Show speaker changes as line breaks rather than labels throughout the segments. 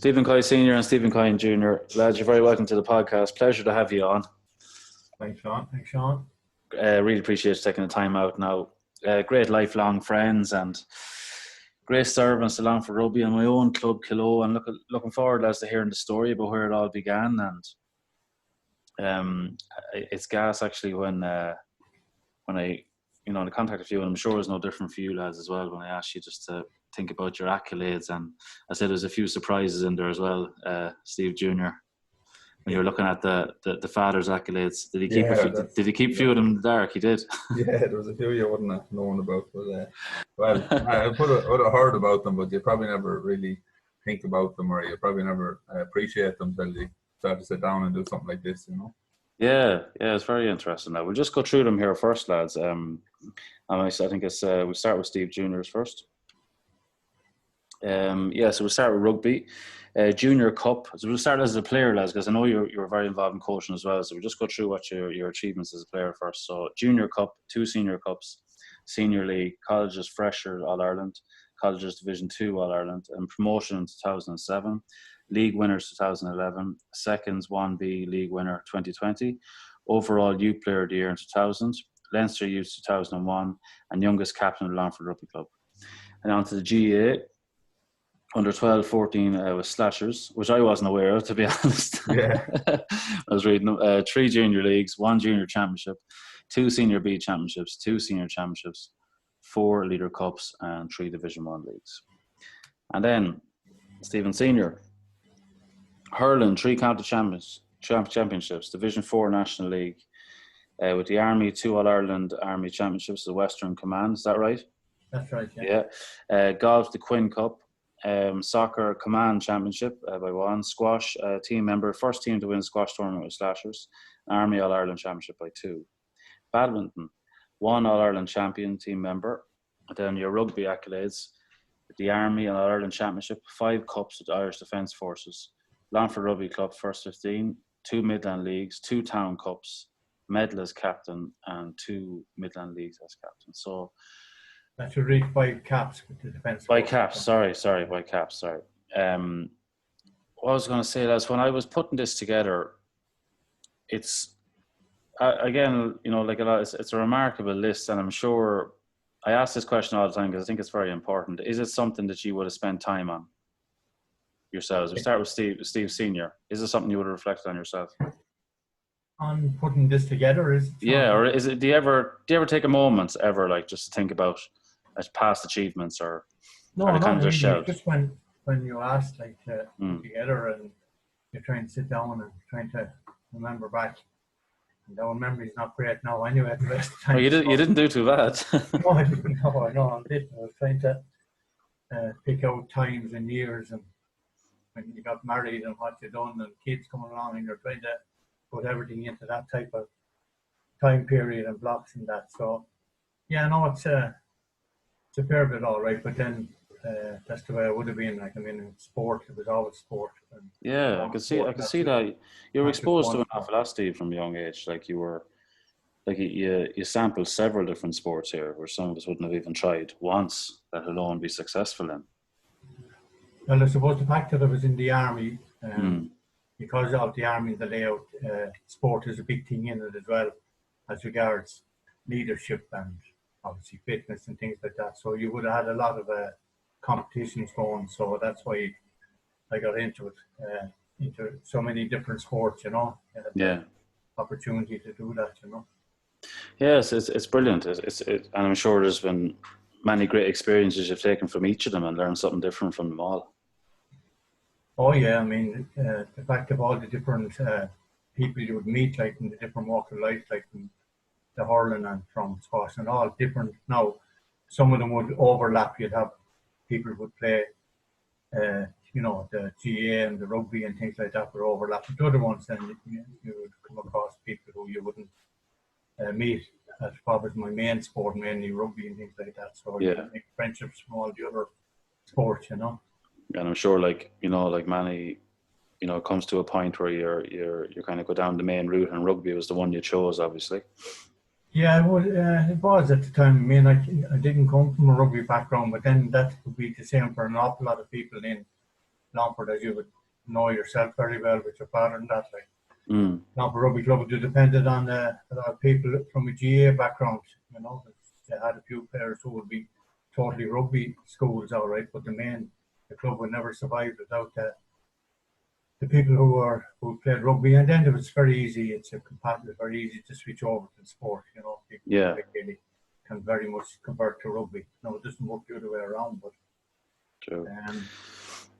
Stephen Coy Senior and Stephen Coy Junior. Lads, you're very welcome to the podcast. Pleasure to have you on.
Thanks, Sean.
Really appreciate you taking the time out now. Great lifelong friends and great servants to Longford Rugby and my own club, Kilo. And looking forward, lads, to hearing the story about where it all began. And it's gas actually when I contacted you, and I'm sure it was no different for you lads as well when I asked you just to think about your accolades. And I said there's a few surprises in there as well, Steve Junior. When you were looking at the father's accolades, did he keep a few of them in the dark? He did.
Yeah, there was a few you wouldn't have known about, but I would have heard about them, but you probably never really think about them, or you probably never appreciate them until you start to sit down and do something like this, you know.
Yeah, it's very interesting. Now we'll just go through them here first, lads. And I think we'll start with Steve Junior's first. So we'll start with rugby. Junior Cup. So we'll start as a player, lads, because I know you're very involved in coaching as well. So we'll just go through what your achievements as a player first. So Junior Cup, 2 Senior Cups, Senior League, Colleges Freshers All-Ireland, Colleges Division 2 All-Ireland, and promotion in 2007. League winners 2011, Seconds 1B League winner 2020, overall Youth Player of the Year in 2000, Leinster Youth 2001, and youngest captain of the Longford Rugby Club. And on to the GAA. Under 12-14 was Slashers, which I wasn't aware of, to be honest.
Yeah.
I was reading 3 junior leagues, 1 junior championship, 2 senior B championships, 2 senior championships, 4 leader cups, and 3 Division 1 leagues. And then Stephen Senior, hurling, 3 county championships, Division 4 National League, with the Army, 2 All-Ireland Army championships, the Western Command. Is that right?
That's right, yeah.
Golf, the Quinn Cup. Soccer Command Championship by 1, squash team member, first team to win squash tournament with Slashers, Army All-Ireland Championship by 2. Badminton, 1 All-Ireland champion team member. And then your rugby accolades, the Army and All-Ireland Championship, 5 cups with the Irish Defence Forces, Longford Rugby Club first 15, 2 Midland Leagues, 2 Town Cups, medal as captain, and 2 Midland Leagues as captain. So
that should reach 5 caps with the defence.
By caps, sorry. What I was going to say is when I was putting this together, it's again, it's a remarkable list, and I'm sure I ask this question all the time because I think it's very important. Is it something that you would have spent time on yourselves? We start with Steve Senior. Is it something you would have reflected on yourself?
On putting this together, is it?
Yeah, or is it? Do you ever take a moment ever, like, just to think about as past achievements, or
no,
kind of just shout?
Just when you asked, like, together and you're trying to sit down and trying to remember back. And our memory's not great now anyway at the rest of the time.
Well, you didn't do too bad.
No, I didn't. No, I know I didn't. I was trying to pick out times and years, and when you got married and what you done, and kids coming along, and you're trying to put everything into that type of time period and blocks and that. So, yeah, no, it's a fair bit all right, but then that's the way it would have been. Like, I mean, in sport, it was always sport. And
I can see that you were exposed to an awful lot, Steve, from a young age. Like, you were, like, you sampled several different sports here, where some of us wouldn't have even tried once, let alone be successful in.
Well, I suppose the fact that I was in the Army, because of the Army, the layout, sport is a big thing in it as well, as regards leadership and obviously fitness and things like that. So you would have had a lot of competitions going. So that's why I got into it, into so many different sports, you know. Opportunity to do that, you know.
Yes, it's brilliant. And I'm sure there's been many great experiences you've taken from each of them and learned something different from them all.
Oh yeah, I mean, the fact of all the different people you would meet, like in the different walk of life, like from the hurling and from squash and all different. Now, some of them would overlap. You'd have people who would play, the GA and the rugby and things like that would overlap. But the other ones, then you would come across people who you wouldn't meet. That's probably my main sport, mainly rugby and things like that. So you make friendships from all the other sports, you know.
And I'm sure, like many, it comes to a point where you're kind of go down the main route, and rugby was the one you chose, obviously.
Yeah, it was at the time. I mean, I didn't come from a rugby background, but then that would be the same for an awful lot of people in Longford, as you would know yourself very well with your father and that. Like,
Mm.
Longford Rugby Club would depended on a lot of people from a GA background. You know, they had a few players who would be totally rugby schools, all right, but the club would never survive without the people who played rugby. And then it was very easy. It's very easy to switch over to the sport. You know, people
Yeah.
like really can very much convert to rugby. No, it doesn't work the other way around, but.
True.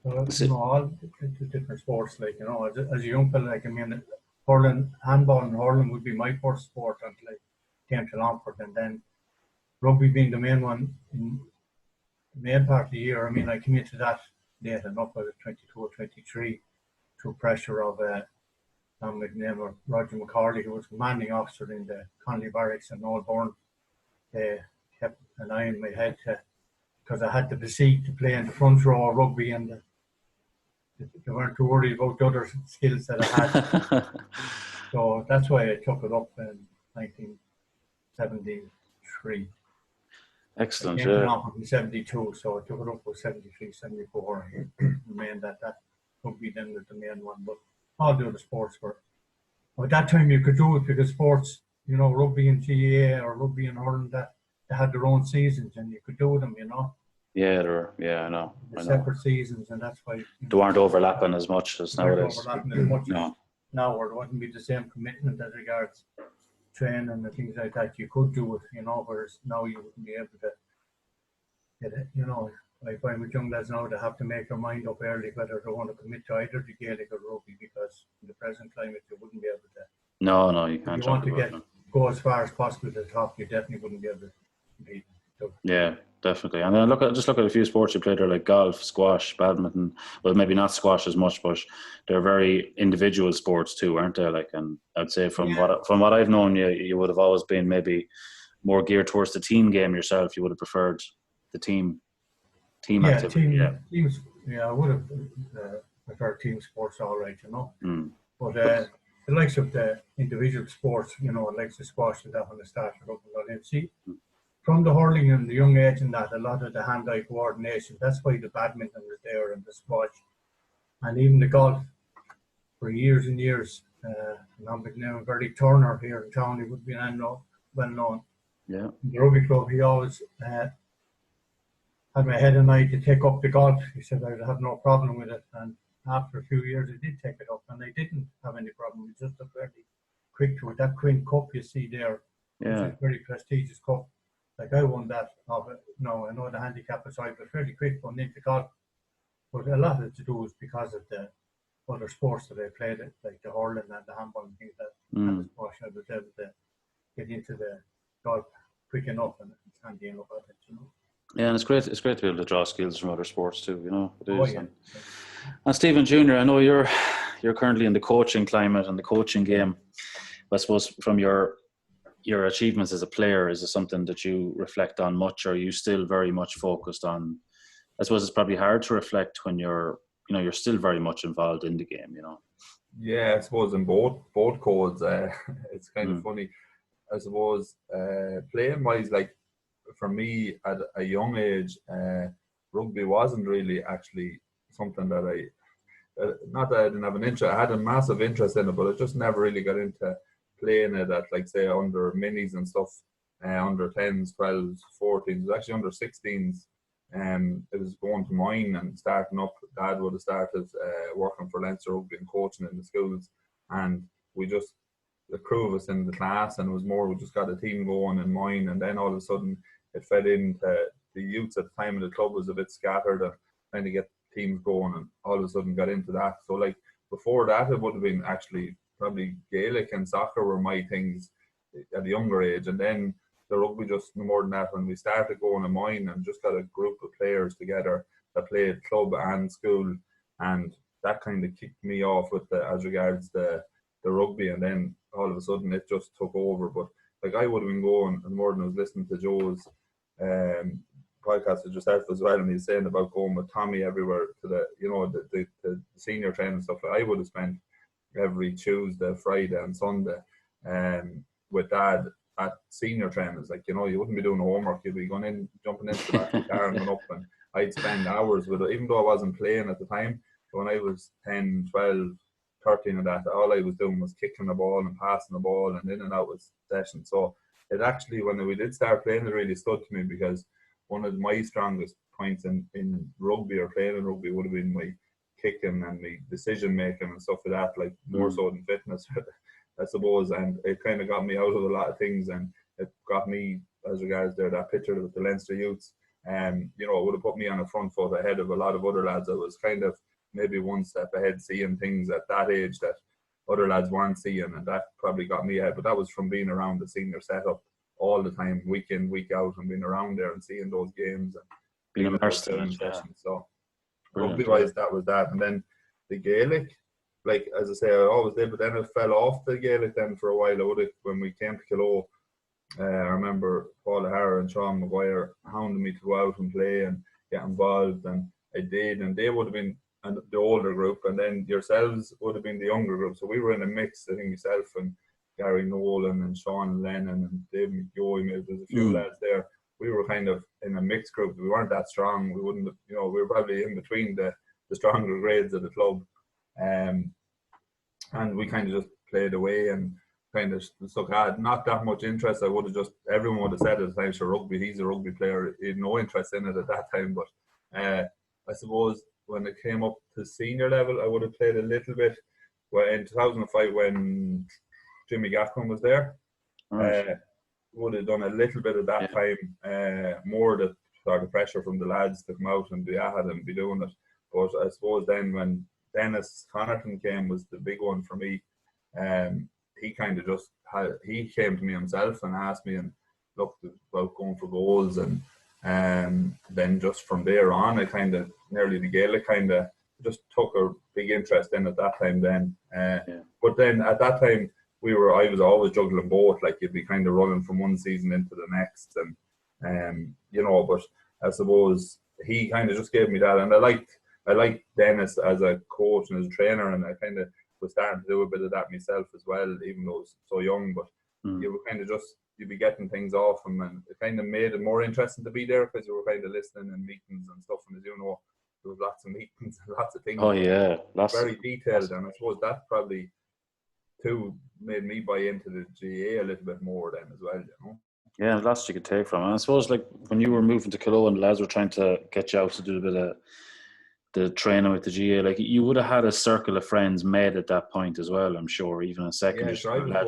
So, you know, all the different sports, like, you know, as a young fella, like, I mean, hurling, handball and hurling would be my first sport until I came to Longford, and then rugby being the main one in the main part of the year. I mean, I came into that late enough. I was 22 or 23 through pressure of the name of Roger McCarley, who was commanding officer in the Connolly Barracks in Oldbourne. They kept an eye on my head because I had the physique to play in the front row of rugby, and they weren't too worried about the other skills that I had. So that's why I took it up in 1973.
Excellent.
I came to Longford in 72, so I took it up with 73, 74, and remained that rugby then was the main one. But all the other sports were. At that time, you could do it because sports, you know, rugby and GAA or rugby and hurling, that they had their own seasons, and you could do them, you know.
Yeah, I know.
Separate seasons, and that's why
they weren't overlapping as much as nowadays.
Overlapping as much
No.
Now, or there wouldn't be the same commitment as regards training and things like that. You could do it, you know, whereas now you wouldn't be able to get it, you know. I find with young lads now, they have to make their mind up early whether they want to commit to either the Gaelic or rugby, because in the present climate you wouldn't be able to.
No, you can't.
If you want to go as far as possible to the top, you definitely wouldn't be able to compete.
Yeah, definitely. And then look at a few sports you played there, like golf, squash, badminton. Well, maybe not squash as much, but they're very individual sports too, aren't they? Like, and I'd say from what I've known, you would have always been maybe more geared towards the team game yourself. You would have preferred the team activity.
Teams. Yeah, I would have preferred team sports, all right, you know.
Mm.
But the likes of the individual sports, you know, likes the squash and that when they started up and all. See, from the hurling and the young age and that, a lot of the hand-eye coordination, that's why the badminton was there and the squash. And even the golf, for years and years, Bertie Turner here in town, he would be well known.
Yeah.
In the rugby club, he always had my head and I to take up the golf. He said I'd have no problem with it. And after a few years, I did take it up, and I didn't have any problem. It's just a very quick to it. That Quinn Cup you see there, which is a very prestigious cup. Like I won that of it. No, I know the handicap aside, but fairly quick going into golf. But a lot of it to do is because of the other sports that I played, like the hurling and the handball and things and the squash. I was able to get into the golf quick enough, and it's handy enough at it, you know.
Yeah, and it's great to be able to draw skills from other sports too, you know. It is.
Yeah.
And Stephen Junior, I know you're currently in the coaching climate and the coaching game. I suppose from your achievements as a player, is it something that you reflect on much, or are you still very much focused on? I suppose it's probably hard to reflect when you're still very much involved in the game, you know.
Yeah, I suppose in both codes, it's kind of funny. I suppose playing wise, like for me at a young age, rugby wasn't really actually something that not that I didn't have an interest. I had a massive interest in it, but I just never really got into playing it at, like, say, under minis and stuff, under 10s, 12s, 14s. It was actually under 16s. It was going to mine and starting up. Dad would have started working for Leinster Rugby and coaching in the schools, and we just, the crew of us in the class, and it was more, we just got a team going in mine, and then all of a sudden it fed into the youths at the time, and the club was a bit scattered and trying to get teams going, and all of a sudden got into that. So like before that, it would have been actually probably Gaelic and soccer were my things at a younger age, and then the rugby just more than that when we started going to mine and just got a group of players together that played club and school, and that kind of kicked me off with as regards the rugby, and then all of a sudden it just took over. But like I would have been going, and more than I was listening to Joe's podcast with yourself as well, and he's saying about going with Tommy everywhere to the senior training stuff. I would have spent every Tuesday, Friday and Sunday with Dad at senior trainings. Like, you wouldn't be doing homework, you'd be going in, jumping into the back of the car and going up, and I'd spend hours with it, even though I wasn't playing at the time. when I was 10, 12, 13 and that, all I was doing was kicking the ball and passing the ball and in and out with sessions. So it actually, when we did start playing, it really stood to me, because one of my strongest points in rugby or playing in rugby would have been my kicking and my decision making and stuff like that, like more so than fitness, I suppose. And it kind of got me out of a lot of things, and it got me, as regards there, that picture with the Leinster youths, you know, it would have put me on a front foot ahead of a lot of other lads. I was kind of maybe one step ahead, seeing things at that age that other lads weren't seeing, and that probably got me ahead. But that was from being around the senior setup all the time, week in, week out, and being around there and seeing those games and
being immersed in it.
Yeah. So rugby-wise, that was that. And then the Gaelic, like, as I say, I always did, but then it fell off the Gaelic then for a while. When we came to Killaloe, I remember Paul O'Hara and Sean Maguire hounding me to go out and play and get involved, and I did, and they would have been the older group, and then yourselves would have been the younger group. So we were in a mix. I think myself and Gary Nolan and Sean Lennon and David McGoy, maybe there's a few lads there. We were kind of in a mixed group. We weren't that strong. We wouldn't, you know, we were probably in between the stronger grades of the club, and we kind of just played away and kind of stuck. I had not that much interest. I would have just, everyone would have said at the time, sure, rugby, he's a rugby player. He had no interest in it at that time. But I suppose when it came up to senior level, I would have played a little bit. Well, in 2005, when Jimmy Gaffman was there, would have done a little bit of that time, more the sort of pressure from the lads to come out and be at it and be doing it. But I suppose then when Dennis Connaughton came was the big one for me. He kind of just he came to me himself and asked me and looked about going for goals, and then just from there on, I kind of nearly the Gaelic kind of just took a big interest in at that time then. But then at that time I was always juggling both, like you'd be kind of running from one season into the next, and you know, but I suppose he kind of just gave me that, and I liked Dennis as a coach and as a trainer, and I kind of was starting to do a bit of that myself as well, even though I was so young. But you were kind of you'd be getting things off him, and it kind of made it more interesting to be there, because you were kind of listening in meetings and stuff, and as you know, there was lots of meetings and lots of things.
Oh yeah,
very detailed, and I suppose that probably too made me buy into the GA a little bit more then as well, you know.
Yeah, lots you could take from it. I suppose, like, when you were moving to Killaloe and the lads were trying to get you out to do a bit of the training with the GA, like, you would have had a circle of friends made at that point as well, I'm sure, even a secondary school.
I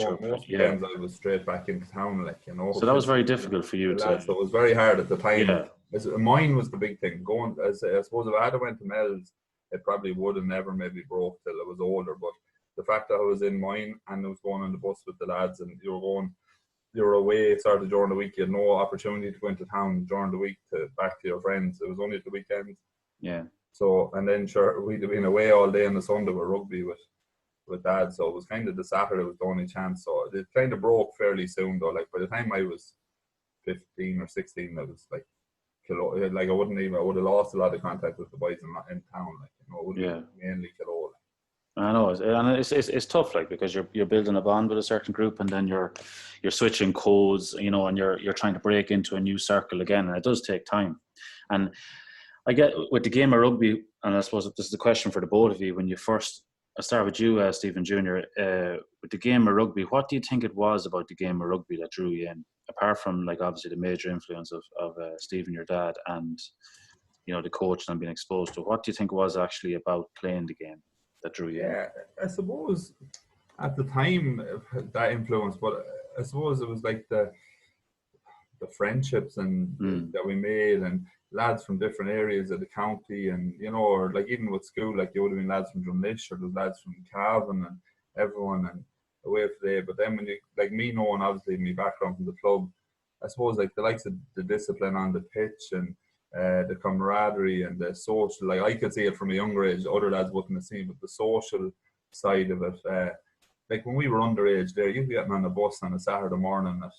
was straight back into town, like, you know.
So that was very difficult for you to...
So it was very hard at the time.
Yeah.
Mine was the big thing. Going, I suppose if I had went to Mel's, it probably would have never maybe broke till I was older, but the fact that I was in mine and I was going on the bus with the lads, and you were away sort of during the week, you had no opportunity to go into town during the week to back to your friends. It was only the weekends.
Yeah.
So, and then sure, we'd have been away all day on the Sunday with rugby with dad. So it was kind of the Saturday was the only chance. So it kind of broke fairly soon though. Like by the time I was 15 or 16, I was like I would have lost a lot of contact with the boys in town. Like, you know, it would have been mainly Killaloe.
I know, and it's tough, like, because you're building a bond with a certain group, and then you're switching codes, you know, and you're trying to break into a new circle again, and it does take time. And I get with the game of rugby, and I suppose this is a question for the both of you. When you first, I start with you, Stephen Jr. With the game of rugby, what do you think it was about the game of rugby that drew you in? Apart from, like, obviously the major influence of Stephen, your dad, and, you know, the coach and being exposed to, what do you think was actually about playing the game that drew you in?
Yeah, I suppose at the time that influence, but I suppose it was like the friendships and that we made, and lads from different areas of the county, and you know, or like even with school, like you would have been lads from Drumlish, or there's lads from Cavan and everyone, and away for day. But then when you, like me knowing obviously my background from the club, I suppose like the likes of the discipline on the pitch and the camaraderie and the social, like I could see it from a younger age, other lads wouldn't have seen, but the social side of it, like when we were underage there, you'd be getting on the bus on a Saturday morning at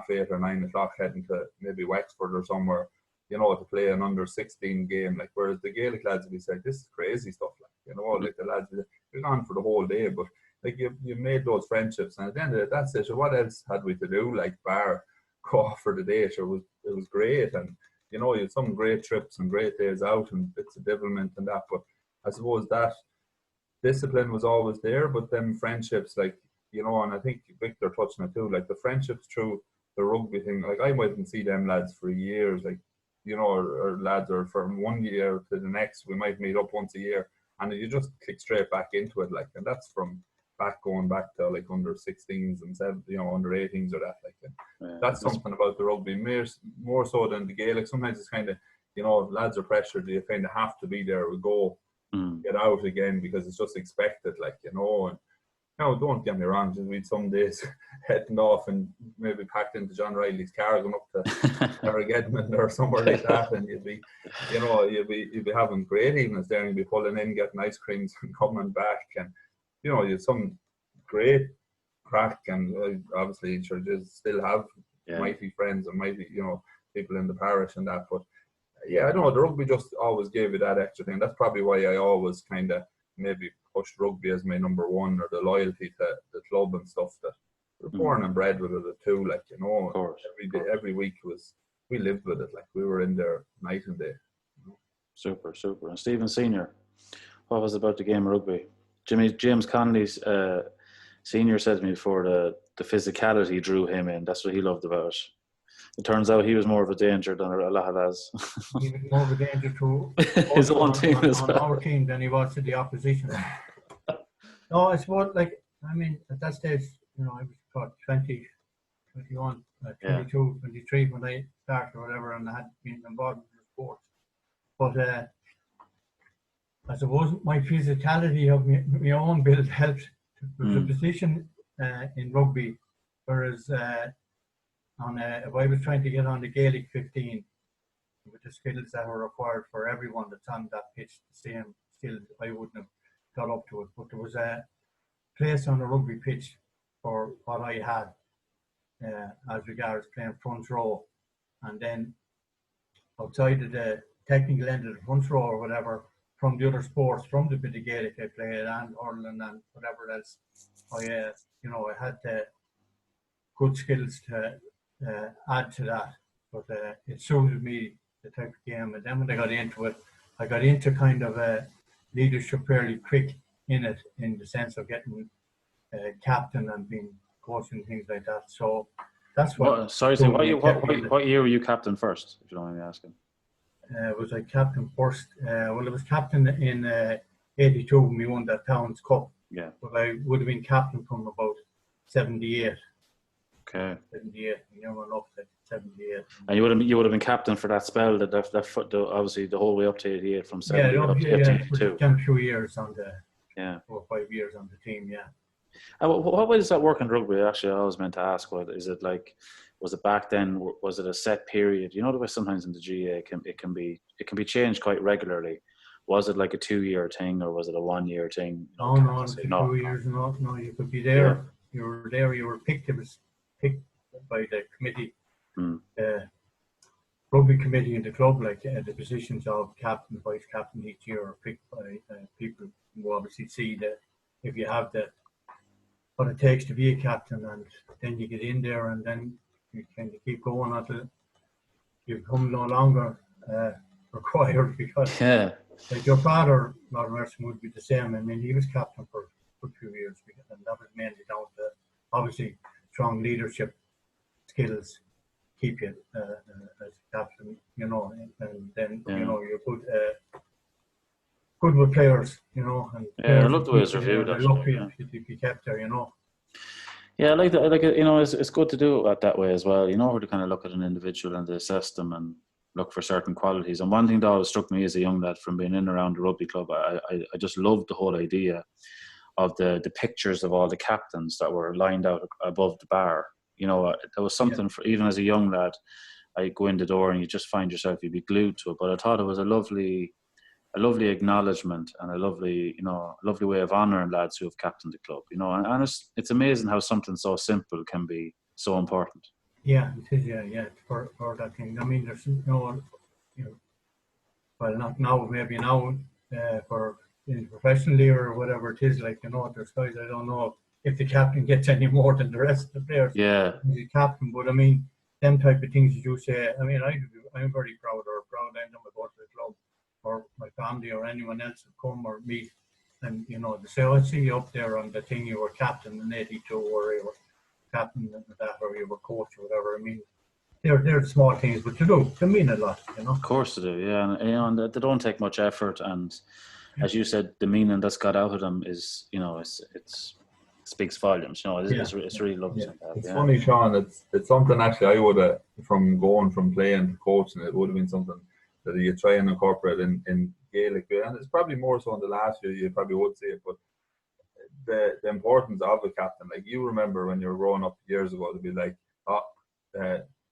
8:30 or 9 o'clock heading to maybe Wexford or somewhere, you know, to play an under 16 game, like, whereas the Gaelic lads would be saying, this is crazy stuff, like, you know, like the lads would be gone for the whole day, but like you made those friendships, and at the end of it, that's it. So what else had we to do, like, bar go off for the day? So it was great, and you know, you had some great trips and great days out and bits of devilment and that, but I suppose that discipline was always there, but then friendships, like, you know, and I think Victor touched on it too, like the friendships through the rugby thing, like I mightn't see them lads for years, like, you know, or lads, or from one year to the next, we might meet up once a year, and you just click straight back into it, like, and that's from going back to like under 16s and you know, under 18s or that, like, that's something about the rugby, more so than the Gaelic. Sometimes it's kind of, you know, lads are pressured, you kind of have to be there, we go, get out again, because it's just expected, like, you know. And no, don't get me wrong, just we'd some days heading off and maybe packed into John Riley's car going up to Armageddon or somewhere like that, and you'd be having great evenings there, and you'd be pulling in, getting ice creams and coming back, and you know, you'd some great crack, and obviously churches still have mighty friends and mighty, you know, people in the parish and that, but yeah, I don't know, the rugby just always gave you that extra thing. That's probably why I always kind of maybe pushed rugby as my number one, or the loyalty to the club and stuff, that we're born and bred with it too, like, you know.
Of course,
every week we lived with it, like we were in there night and day, you know?
Super. And Stephen Senior, what was about the game of rugby? James Connolly's Senior said to me before, the physicality drew him in. That's what he loved about it. It turns out he was more of a danger than a lot of lads.
He was more of a danger to
his own team as well.
On our team than he was to the opposition. No, I suppose, like, I mean, at that stage, you know, I was about 20, 21, 22, 23 when I started or whatever, and I had been involved in the sports. But I suppose my physicality of my own build helped. There was a position in rugby, whereas if I was trying to get on the Gaelic 15 with the skills that were required for everyone that's on that pitch, the same skills, I wouldn't have got up to it. But there was a place on the rugby pitch for what I had as regards playing front row, and then outside of the technical end of the front row or whatever, from the other sports, from the bit of Gaelic I played and hurling and whatever else, I had good skills to add to that, but it suited me, the type of game. And then when I got into kind of leadership fairly quick in it, in the sense of getting captain and being coach and things like that. So that's what.
What year were you captain first, if you don't mind me asking?
Was I captain first? Well, I was captain in '82 when we won that Towns Cup.
Yeah.
But I would have been captain from about '78.
Okay.
78, you know, up to 78.
And you would have been captain for that spell, that obviously the whole way up to 88, from 70 up to 82.
Done a few years on the 4 or 5 years on the team, yeah.
And what way does that work in rugby? Actually, I was meant to ask, what is it like? Was it back then? Was it a set period? You know, the way sometimes in the GA it can be changed quite regularly. Was it like a 2-year thing, or was it a 1-year thing?
No, it's 2 years. No, you could be there. Yeah. You were there. You were picked. It was picked by the committee, rugby committee in the club, like the positions of captain, vice captain each year are picked by people who obviously see that if you have what it takes to be a captain, and then you get in there, and then you kind of keep going until you become no longer required, because like your father, Lord Merson, would be the same. I mean, he was captain for a few years, and that was mainly down to obviously strong leadership skills keep you as captain, you know, and then you know you're good with players, you know. And
I love the way it's reviewed.
I love to be kept there, you know.
Yeah, I like that. Like, you know, it's good to do it that way as well. You know, where to kind of look at an individual and to assess them and look for certain qualities. And one thing that always struck me as a young lad from being in and around the rugby club, I just loved the whole idea of the pictures of all the captains that were lined out above the bar. You know, there was something for, even as a young lad, I go in the door and you just find yourself, you'd be glued to it. But I thought it was a lovely acknowledgement and a lovely way of honouring lads who have captained the club. You know, and it's amazing how something so simple can be so important.
Yeah, it is. Yeah, for that thing. I mean, there's no, you know, well, not now, maybe now, for professionally or whatever it is, like, you know, there's guys, I don't know if the captain gets any more than the rest of the players.
Yeah.
He's a captain, but I mean, them type of things you say, I mean, I'm very proud. I'm going to go to the club or my family or anyone else would come or meet, and they say, "I see you up there on the thing. You were captain in '82, or you were captain in that, or you were coach, or whatever." I mean, they're the small things, but they mean a lot.
Of course they do, yeah, and they don't take much effort, and as you said, the meaning that's got out of them is, it's speaks volumes. It's really lovely.
Yeah. It's funny, Sean. It's something actually I would have, from going from playing to coaching, it would have been something that you try and incorporate in Gaelic, and it's probably more so in the last year. You probably would see it, but the importance of a captain. Like, you remember when you were growing up years ago, to be like, "Oh,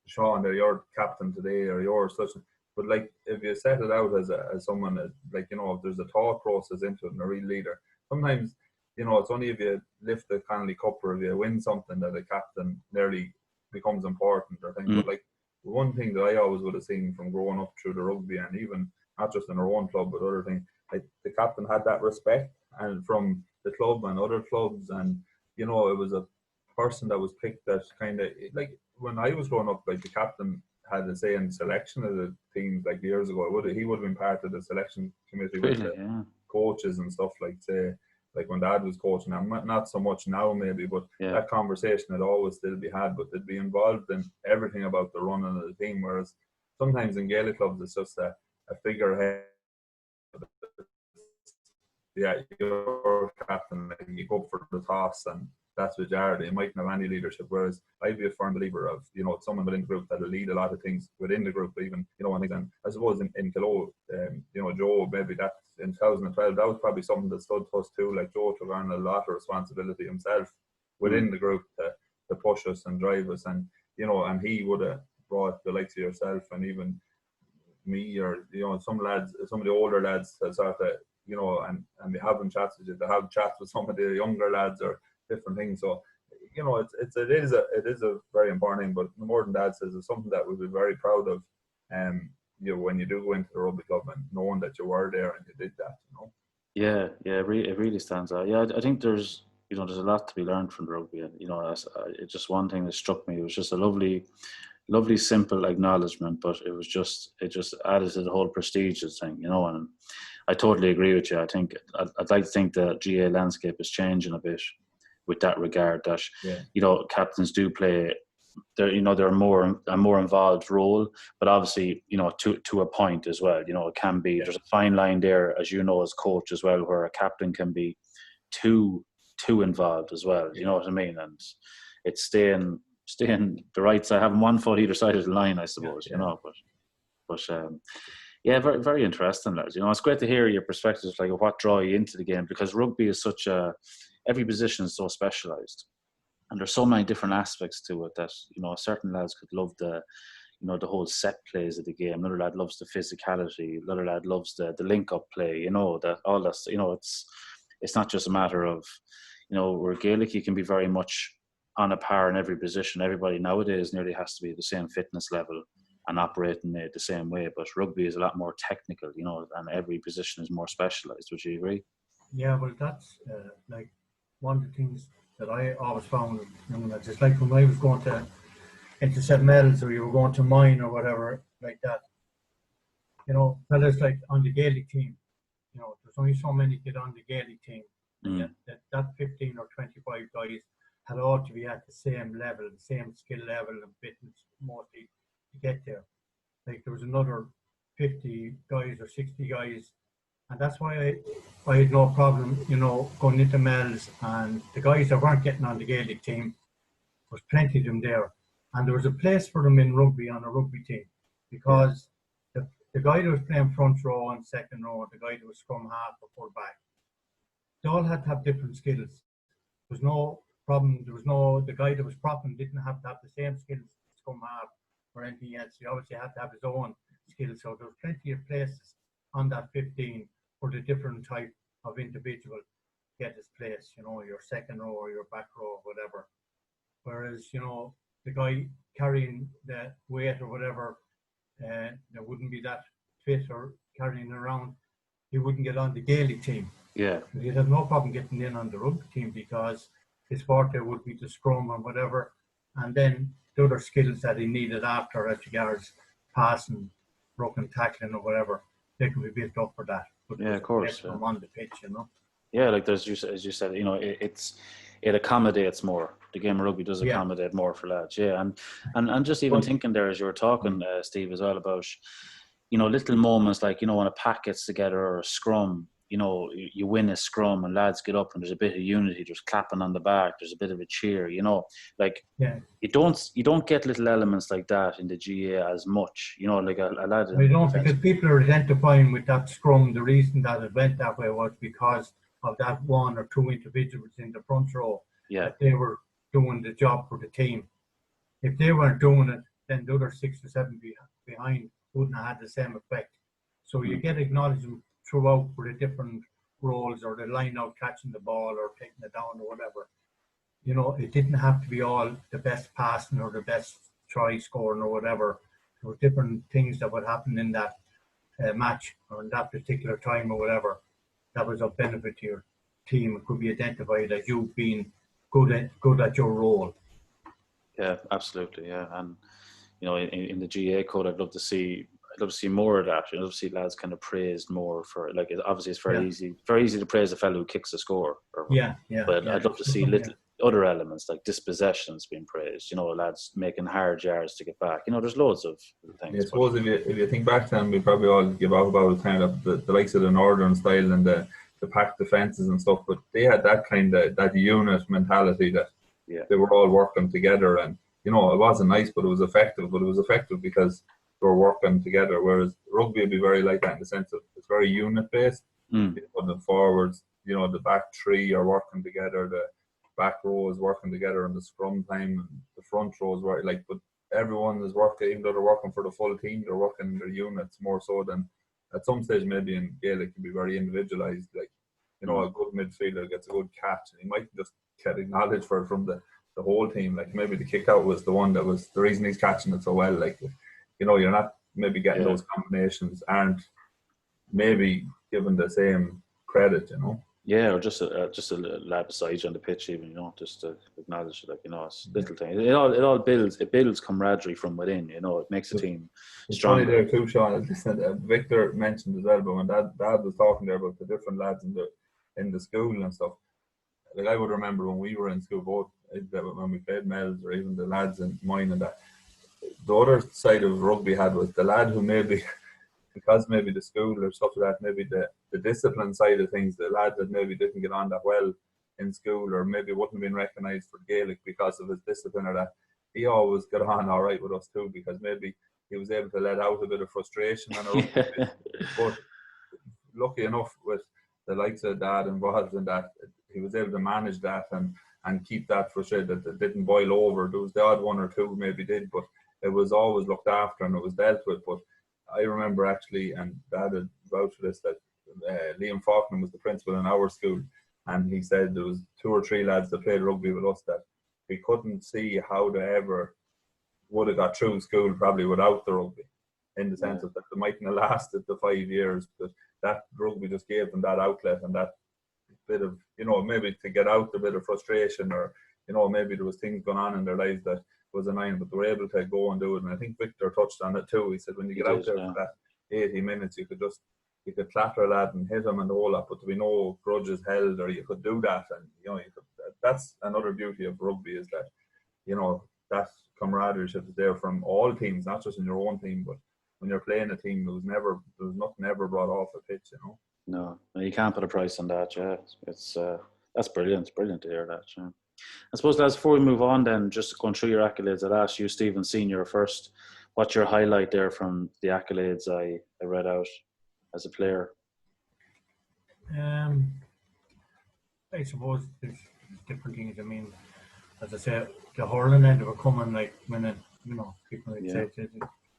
Sean, they're your captain today, or you're such." But like, if you set it out as someone like, if there's a thought process into it and a real leader, sometimes, it's only if you lift the Connolly Cup or if you win something that a captain nearly becomes important or things. But like, one thing that I always would have seen from growing up through the rugby, and even not just in our own club but other things, like, the captain had that respect, and from the club and other clubs, and it was a person that was picked that kind of, like, when I was growing up, like, the captain had a say in selection of the teams. Like, years ago, he would have been part of the selection committee with the coaches and stuff, like, say, like when Dad was coaching. Not so much now maybe, but that conversation would always still be had, but they'd be involved in everything about the running of the team, whereas sometimes in Gaelic clubs it's just a figurehead. Yeah, you're captain, like, you go for the toss, and that's what you are. You mightn't have any leadership, whereas I'd be a firm believer of, someone within the group that'll lead a lot of things within the group, even, and I suppose in Kilo, Joe, maybe that in 2012, that was probably something that stood to us too. Like, Joe took on a lot of responsibility himself within the group to push us and drive us, and, and he would have brought the likes of yourself and even me, or, some of the older lads that sort of, and be having chats with you, to have chats with some of the younger lads or different things. So, it is a very important thing, but more than Dad says, it's something that we'll be very proud of. When you do go into the rugby club and knowing that you were there and you did that.
Yeah, it really stands out. Yeah, I think there's a lot to be learned from the rugby. And, it's just one thing that struck me. It was just a lovely, simple acknowledgement, but it just added to the whole prestigious thing, and I totally agree with you. I think I'd like to think the GA landscape is changing a bit with that regard, that captains do play they're a more involved role, but obviously to a point as well. It can be there's a fine line there, as as coach as well, where a captain can be too involved as well. You know what I mean? And it's staying the right side, having one foot either side of the line, I suppose. But very, very interesting, lads. It's great to hear your perspectives, like what draw you into the game, because rugby is every position is so specialised, and there's so many different aspects to it that certain lads could love the the whole set plays of the game. Another lad loves the physicality. Another lad loves the link up play. That all that's it's not just a matter of where Gaelic, you can be very much on a par in every position. Everybody nowadays nearly has to be the same fitness level and operating the same way. But rugby is a lot more technical, and every position is more specialised. Would you agree?
Yeah, well, that's like one of the things that I always found. Just like when I was going into St. Mel's, or you were going to mine or whatever like that. Fellas like on the Gaelic team, there's only so many get on the Gaelic team. That 15 or 25 guys had all to be at the same level, the same skill level and fitness mostly to get there. Like, there was another 50 guys or 60 guys, and that's why I had no problem, going into Mel's, and the guys that weren't getting on the Gaelic team, was plenty of them there, and there was a place for them in rugby on a rugby team, because the guy that was playing front row and second row, the guy that was scrum half or full back, they all had to have different skills. There was no problem. The guy that was propping didn't have to have the same skills as scrum half or anything else. He obviously had to have his own skills. So there was plenty of places on that 15 for the different type of individual to get his place, your second row or your back row or whatever. Whereas, the guy carrying the weight or whatever, that wouldn't be that fit or carrying around, he wouldn't get on the Gaelic team.
Yeah.
He'd have no problem getting in on the rugby team, because his forte would be the scrum and whatever, and then the other skills that he needed after, as regards passing, broken tackling or whatever, they can be built up for that. But
Yeah, of course.
Yeah. On the pitch, you know.
Yeah, like there's just, as you said, you know, it accommodates more. The game of rugby does accommodate more for lads. Yeah, and just even thinking there as you were talking, Steve, as well about, you know, little moments like, you know, when a pack gets together or a scrum, you know, you win a scrum and lads get up and there's a bit of unity, there's clapping on the back, there's a bit of a cheer, you know, like you don't get little elements like that in the GA as much, you know, like a lad.
We don't, because people are identifying with that scrum. The reason that it went that way was because of that one or two individuals in the front row that they were doing the job for the team. If they weren't doing it, then the other 6 or 7 behind wouldn't have had the same effect. So you get acknowledgement throughout for the different roles, or the line out catching the ball or taking it down or whatever. You know, it didn't have to be all the best passing or the best try scoring or whatever. There were different things that would happen in that match or in that particular time or whatever that was of benefit to your team. It could be identified as you being good at your role.
Yeah, absolutely. Yeah, and you know, in the GA code, I'd love to see more of that. I'd love to see lads kind of praised more for, like, obviously it's very easy to praise a fellow who kicks a score. But I'd love to see little other elements like dispossessions being praised. You know, lads making hard yards to get back. You know, there's loads of things.
Yeah, I suppose if you think back to them, we probably all give out about kind of the likes of the Northern style and the pack defences and stuff, but they had that kind of that unit mentality that they were all working together, and you know, it wasn't nice, but it was effective. But it was effective because they were working together. Whereas rugby would be very like that in the sense of it's very unit based. You know, the forwards, you know, the back three are working together, the back row is working together, and the scrum time, and the front row is working. Like, but everyone is working, even though they're working for the full team, they're working in their units more so than at some stage maybe in Gaelic it can be very individualised. Like, you know, a good midfielder gets a good catch and he might just get acknowledged for it from the whole team. Like, maybe the kick out was the one that was the reason he's catching it so well. Like, you know, you're not maybe getting those combinations aren't maybe given the same credit, you know.
Yeah, or just a lad beside you on the pitch, even, you know, just to acknowledge it, like, you know, it's little things. It all builds camaraderie from within, you know. It makes the team stronger.
It's funny there too, Sean. Listen, Victor mentioned as well, but when Dad was talking there about the different lads in the school and stuff. Like, I would remember when we were in school, both when we played Mel's or even the lads in mine, and that the other side of rugby had was the lad who maybe, because maybe the school or stuff like that, maybe the discipline side of things, the lad that maybe didn't get on that well in school or maybe wouldn't have been recognised for Gaelic because of his discipline or that, he always got on all right with us too, because maybe he was able to let out a bit of frustration on a but lucky enough with the likes of Dad involved in that, he was able to manage that and keep that frustrated, that it didn't boil over. There was the odd one or two maybe did, but it was always looked after and it was dealt with. But I remember actually, and Dad had vouched for this, that Liam Faulkner was the principal in our school, and he said there was 2 or 3 lads that played rugby with us that we couldn't see how they ever would have got through school probably without the rugby, in the sense of that they mightn't have lasted the 5 years, but that rugby just gave them that outlet and that bit of, you know, maybe to get out a bit of frustration, or, you know, maybe there was things going on in their lives that was annoying, but they were able to go and do it. And I think Victor touched on it too. He said when you get out there for that 80 minutes, you could clatter a lad and hit him and the whole lot, but there be no grudges held, or you could do that. And, you know, that's another beauty of rugby, is that, you know, that camaraderie is there from all teams, not just in your own team, but when you're playing a team, there was nothing ever brought off a pitch, you know.
No, you can't put a price on that. Yeah, it's that's brilliant. It's brilliant to hear that. Yeah. I suppose, lads, before we move on, then, just going through your accolades, I'd ask you, Stephen Senior, first. What's your highlight there from the accolades I read out as a player?
I suppose there's different things. I mean, as I said, the hurling end of it coming, like, winning, you know, people would say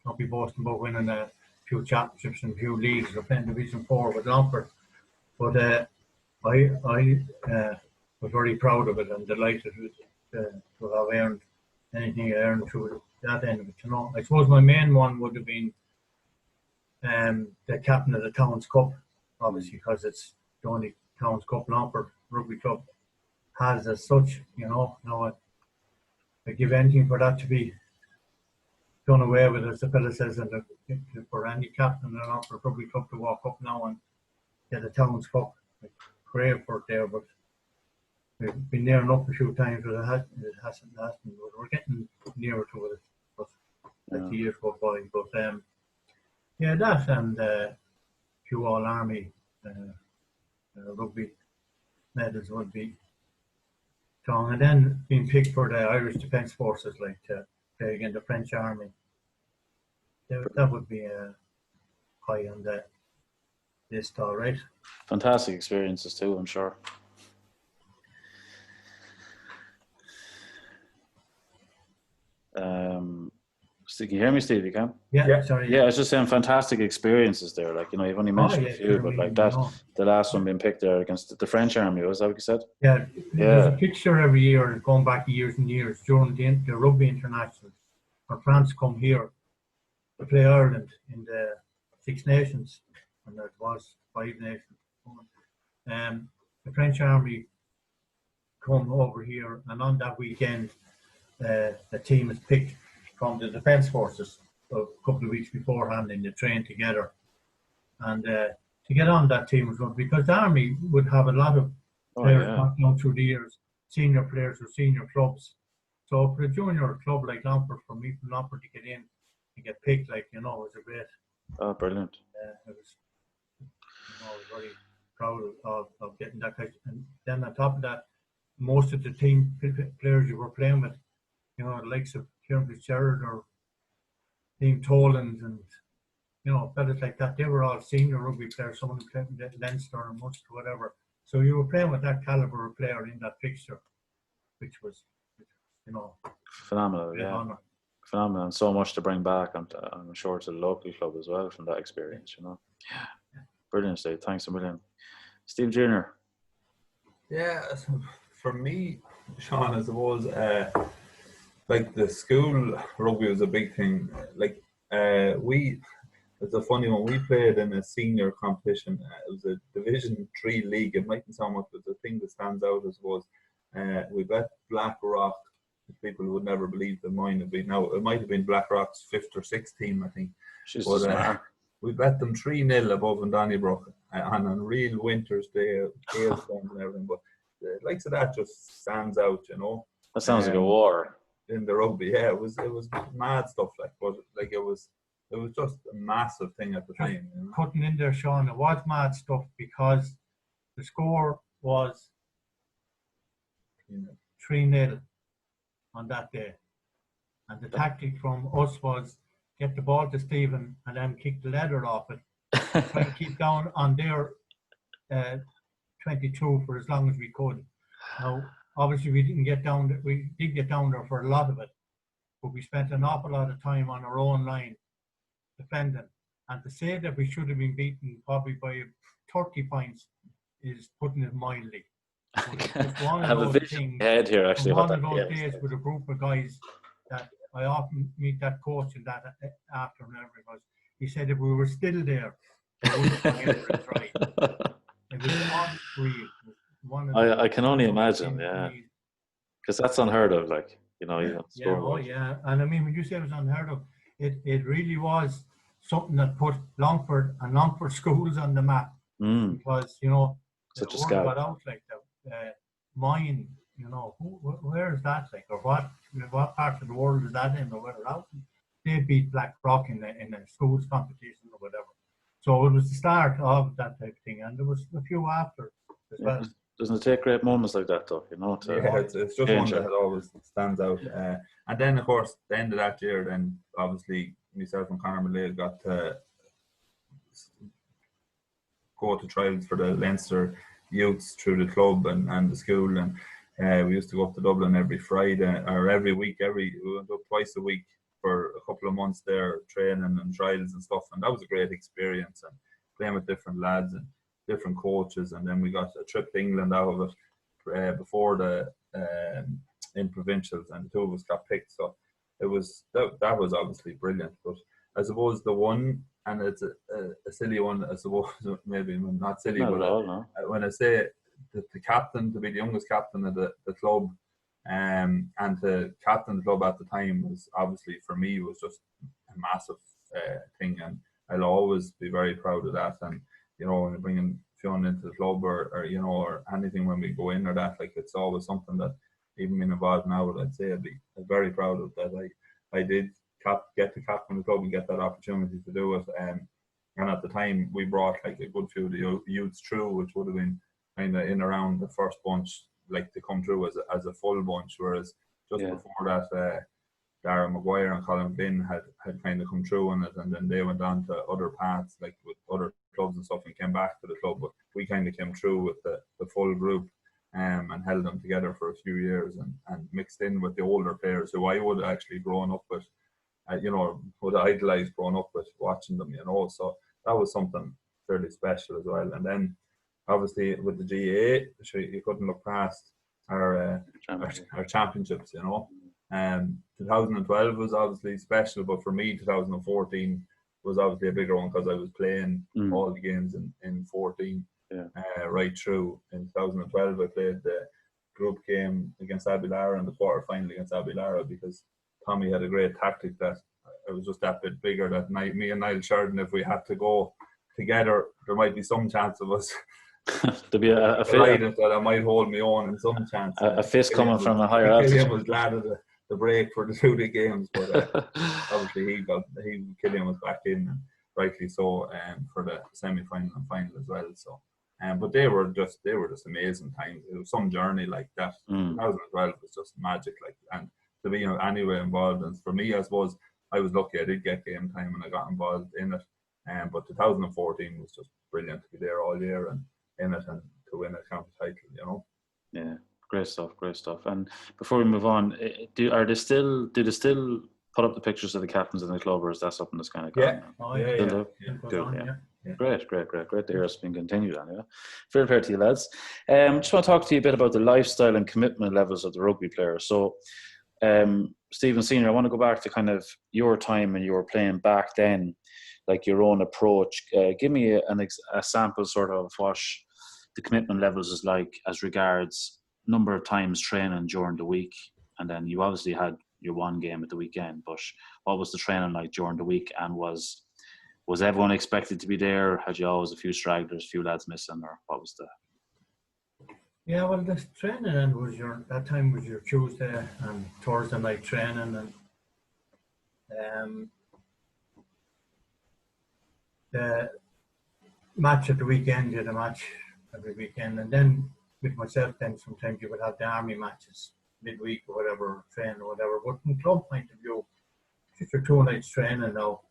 don't be boasting about winning a few championships and a few leagues or playing Division 4 with Longford. But I was very proud of it and delighted to have earned anything I earned through that end of it, you know. I suppose my main one would have been the captain of the Towns Cup, obviously, because it's the only Towns Cup Longford Rugby Club has as such, you know. Now, I give anything for that to be done away with, as the fella says, and for any captain in an Longford Rugby club to walk up now and get a Towns Cup. Great for it there, but we've been near enough a few times, but it hasn't. But we're getting nearer to it, but as the years go by. But yeah, that and few All Army rugby medals would be strong, and then being picked for the Irish Defence Forces, like to play against the French Army. That would be high on the list, all right.
Fantastic experiences too, I'm sure. Can you hear me, Steve? You can?
Yeah, sorry.
Yeah, I was just saying fantastic experiences there. Like, you know, you've only mentioned a few, but like that, the last one being picked there against the French Army, was that what you said?
Yeah, there's a fixture every year going back years and years during the Rugby Internationals. When France come here to play Ireland in the Six Nations, and there was 5 nations. The French Army come over here, and on that weekend, the team is picked from the Defence Forces a couple of weeks beforehand, and they train together. And to get on that team was good, because the Army would have a lot of players back down through the years, senior players or senior clubs. So for a junior club like Longford, for me from Longford to get in and get picked, like, you know, was a great.
Oh, brilliant.
It was, you know, I was very proud of getting that. And then on top of that, most of the team players you were playing with, you know, the likes of Kieran Fitzgerald or Liam Toland and, you know, fellas like that, they were all senior rugby players, someone who played in Leinster or Munster or whatever. So you were playing with that calibre of player in that fixture, which was, you know,
phenomenal,
honor.
Phenomenal, and so much to bring back, I'm sure, to the local club as well from that experience, you know. Yeah. Brilliant, Steve. Thanks a million. Steve Jr.
Yeah, for me, Sean, I suppose, like the school rugby was a big thing. Like it's a funny one. We played in a senior competition. It was a Division 3 league. It mightn't sound much, but the thing that stands out, I suppose, we bet Blackrock. People would never believe that mine would be. Now, it might have been Blackrock's 5th or 6th team, I think. But we bet them 3-0 above in Donnybrook on a real winter's day, hailstorms and everything. But the likes of that just stands out, you know.
That sounds like a war.
In the rugby, yeah, it was mad stuff, like, but like it was just a massive thing at the time. You know?
Cutting in there, Sean, it was mad stuff because the score was 3-0 on that day, and the tactic from us was get the ball to Stephen and then kick the leather off it, try and keep down on their 22 for as long as we could. Now, obviously, we didn't get down there. We did get down there for a lot of it, but we spent an awful lot of time on our own line defending. And to say that we should have been beaten probably by 30 points is putting it mildly.
I have a vision in my head here, actually.
One of those days with a group of guys that I often meet that coach in that afternoon, everybody. He said if we were still there, we wouldn't forget it and try. It was unreal.
I can only imagine, yeah, because that's unheard of, like, you know.
Yeah. And I mean, when you say it was unheard of, it really was something that put Longford and Longford schools on the map, because, you know,
such
the
a
word
scout.
got out, like mine, you know, where is that, like, or what part of the world is that in, or where out? They beat Blackrock in a schools competition or whatever. So it was the start of that type of thing, and there was a few after as well.
Doesn't it take great moments like that, though, you know?
It's just one that always stands out. And then, of course, the end of that year, then obviously myself and Conor Malay got to go to trials for the Leinster youths through the club and the school, and we used to go up to Dublin every Friday or every week. We went up twice a week for a couple of months there, training and trials and stuff, and that was a great experience, and playing with different lads and different coaches. And then we got a trip to England out of it before the in provincials, and the two of us got picked. So it was that was obviously brilliant. But I suppose the one, and it's a silly one, I suppose, maybe not silly,
not
but
at all, no.
When I say the captain, to be the youngest captain of the club, and to captain the club at the time was obviously, for me, was just massive thing, and I'll always be very proud of that. And you know, when bringing Fionn into the club or you know, or anything when we go in or that, like it's always something that even being involved now, I'd say I'd be very proud of that. I did get to captain the club and get that opportunity to do it. And at the time, we brought like a good few of the youths through, which would have been kind of in around the first bunch, like to come through as a full bunch. Whereas just before that, Darren Maguire and Colin Glynn had kind of come through in it, and then they went on to other paths, like with other clubs and stuff, and came back to the club. But we kind of came through with the full group, and held them together for a few years, and mixed in with the older players who I would have actually grown up with, you know, would have idolised growing up with, watching them, you know. So that was something fairly special as well. And then obviously with the GAA, you couldn't look past our championships, you know. 2012 was obviously special, but for me 2014 was obviously a bigger one because I was playing all the games in 14 right through. In 2012 I played the group game against Abilara and the quarter final against Abilara, because Tommy had a great tactic that I was just that bit bigger that night. Me and Niall Sheridan, if we had to go together, there might be some chance of us
to be a
fist that I might hold me on in some chance.
A fist coming from a higher altitude.
Killian was glad of the break for the 2 day games, but obviously Killian was back in, and rightly so, for the semi-final and final as well. So, but they were just amazing times. It was some journey like that. 2012 was just magic, like, and to be anyway involved. And for me, I suppose I was lucky. I did get game time and I got involved in it. But 2014 was just brilliant to be there all year and in it and to win a county title, you know.
Yeah, great stuff. And before we move on, do they still put up the pictures of the captains in the club, or is that something that's kind of gone? Great to hear it's been continued on. Yeah, fair play to you, lads. Just want to talk to you a bit about the lifestyle and commitment levels of the rugby players. So, Stephen Senior, I want to go back to kind of your time when you were playing back then, like your own approach. Give me a sample sort of what the commitment levels is like as regards number of times training during the week, and then you obviously had your one game at the weekend, but what was the training like during the week, and was everyone expected to be there? Had you always a few stragglers, a few lads missing, or what was the...
Yeah, well, the training was that time was your Tuesday and Thursday night training, and the match at the weekend, you had a match every weekend, and then with myself, then sometimes you would have the army matches midweek or whatever, training or whatever. But from club point of view, just your 2 nights training now.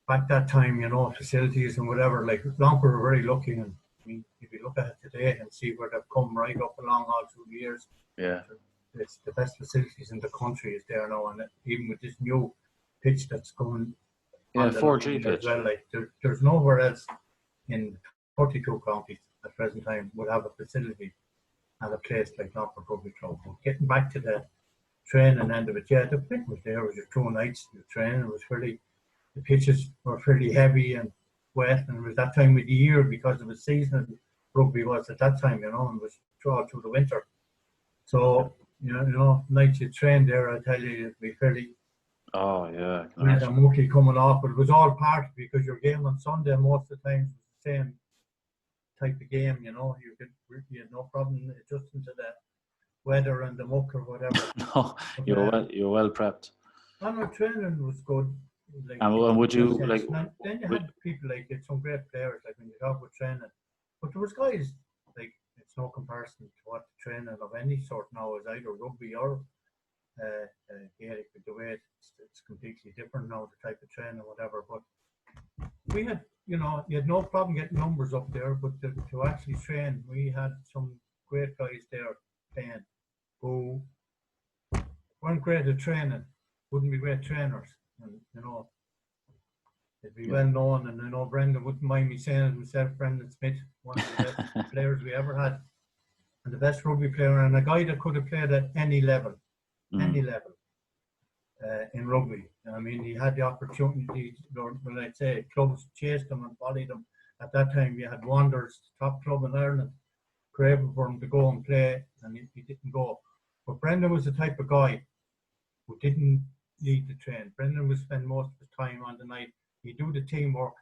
Back that time, you know, facilities and whatever, like Longford were very lucky, and I mean, if you look at it today and see where they've come right up along all through the years, it's the best facilities in the country is there now, and even with this new pitch that's coming,
4G pitch.
Well, like there's nowhere else in 42 counties at present time would have a facility and a place like Longford Rugby Club. But getting back to the training end of it, the pitch was there. It was your 2 nights. The training was the pitches were fairly heavy and wet, and it was that time of the year because of the season rugby was at that time, you know, and was throughout through the winter. So, you know, nights you trained there, I tell you, it'd be fairly...
Oh, yeah.
The monkey coming off, but it was all part because your game on Sunday most of the time was the same type of game, you know. You had no problem adjusting to the weather and the muck or whatever.
No, you're well prepped.
And our training was good. Like,
and would you like?
Then you had people like some great players, like when you talk about training, but there was guys like it's no comparison to what the training of any sort now is, either rugby or Gaelic. The way it's completely different now, the type of training, whatever. But we had, you know, you had no problem getting numbers up there, but to actually train, we had some great guys there playing who weren't great at training, wouldn't be great trainers. And, you know, it'd be well known, and I know Brendan wouldn't mind me saying it himself, Brendan Smith, one of the best players we ever had, and the best rugby player, and a guy that could have played at any level in rugby. I mean, he had the opportunity, when I'd say clubs chased him and followed him. At that time, you had Wanderers, top club in Ireland, craving for him to go and play, and he didn't go. But Brendan was the type of guy who didn't need to train. Brendan would spend most of his time on the night. He'd do the teamwork,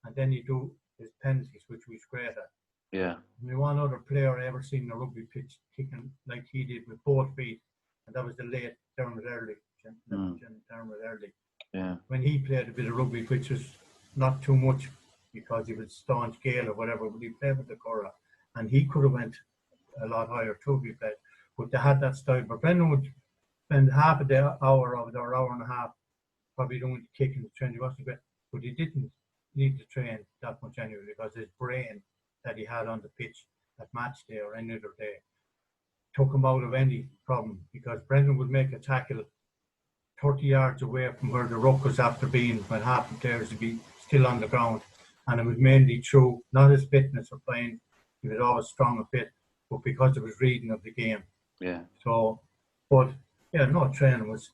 and then he'd do his penalties, which was great at.
Yeah.
Only one other player I ever seen a rugby pitch kicking like he did with both feet, and that was the late Dermot Early. Dermot Early.
Yeah.
When he played a bit of rugby, which was not too much because he was staunch Gael or whatever, but he played with the Curragh, and he could have went a lot higher too if he played. But they had that style. But Brendan would spend half a day, hour of it, or hour and a half, probably doing the kick in the train. He wasn't great, but he didn't need to train that much anyway because his brain that he had on the pitch at match day or any other day took him out of any problem, because Brendan would make a tackle 30 yards away from where the ruck was after being, when half the players would be still on the ground, and it was mainly through not his fitness or playing. He was always strong and fit, but because of his reading of the game.
Yeah.
So, but yeah, no, training was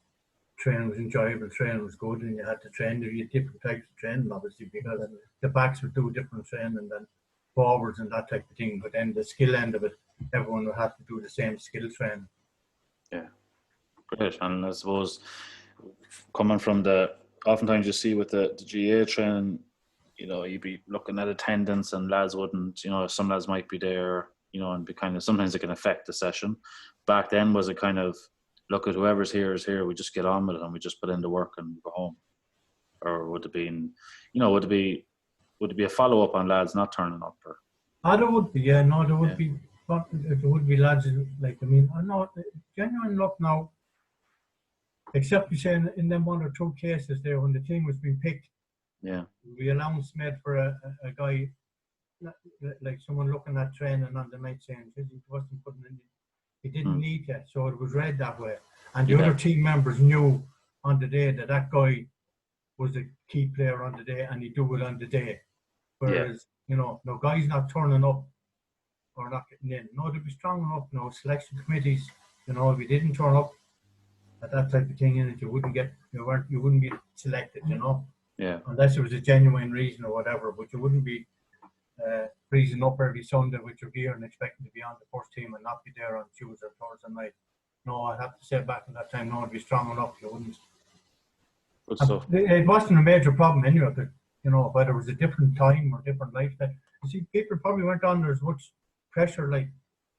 enjoyable. Training was good, and you had to train. There were different types of training, obviously, because the backs would do different training than forwards and that type of thing. But then the skill end of it, everyone would have to do the same skill training.
Yeah, great. And I suppose coming from oftentimes you see with the GA training, you know, you'd be looking at attendance and lads wouldn't, you know, some lads might be there, you know, and be kind of, sometimes it can affect the session. Back then, was it kind of, look at whoever's here is here, we just get on with it and we just put in the work and go home? Or would it be, you know, would it be a follow-up on lads not turning up? Or?
There would be, yeah, no, there would be. But there would be lads like, I mean, I know, genuine luck now, except you say in them one or two cases there when the team was being picked.
Yeah.
We allowance made for a guy, like someone looking at training on the night saying he wasn't putting in, he didn't need to, so it was read that way. And the other team members knew on the day that guy was a key player on the day and he'd do it on the day. Whereas, you know, no guy's not turning up or not getting in. No, they'd be strong enough. No, selection committees, you know, if you didn't turn up at that type of thing in it, you wouldn't be selected, you know.
Yeah.
Unless it was a genuine reason or whatever, but you wouldn't be freezing up every Sunday with your gear and expecting to be on the first team and not be there on Tuesday or Thursday night. No, I'd have to say back at that time, no, it'd be strong enough, you wouldn't.
Good stuff.
It wasn't a major problem anyway, but, you know, whether it was a different time or different lifestyle. You see, people probably weren't under as much pressure like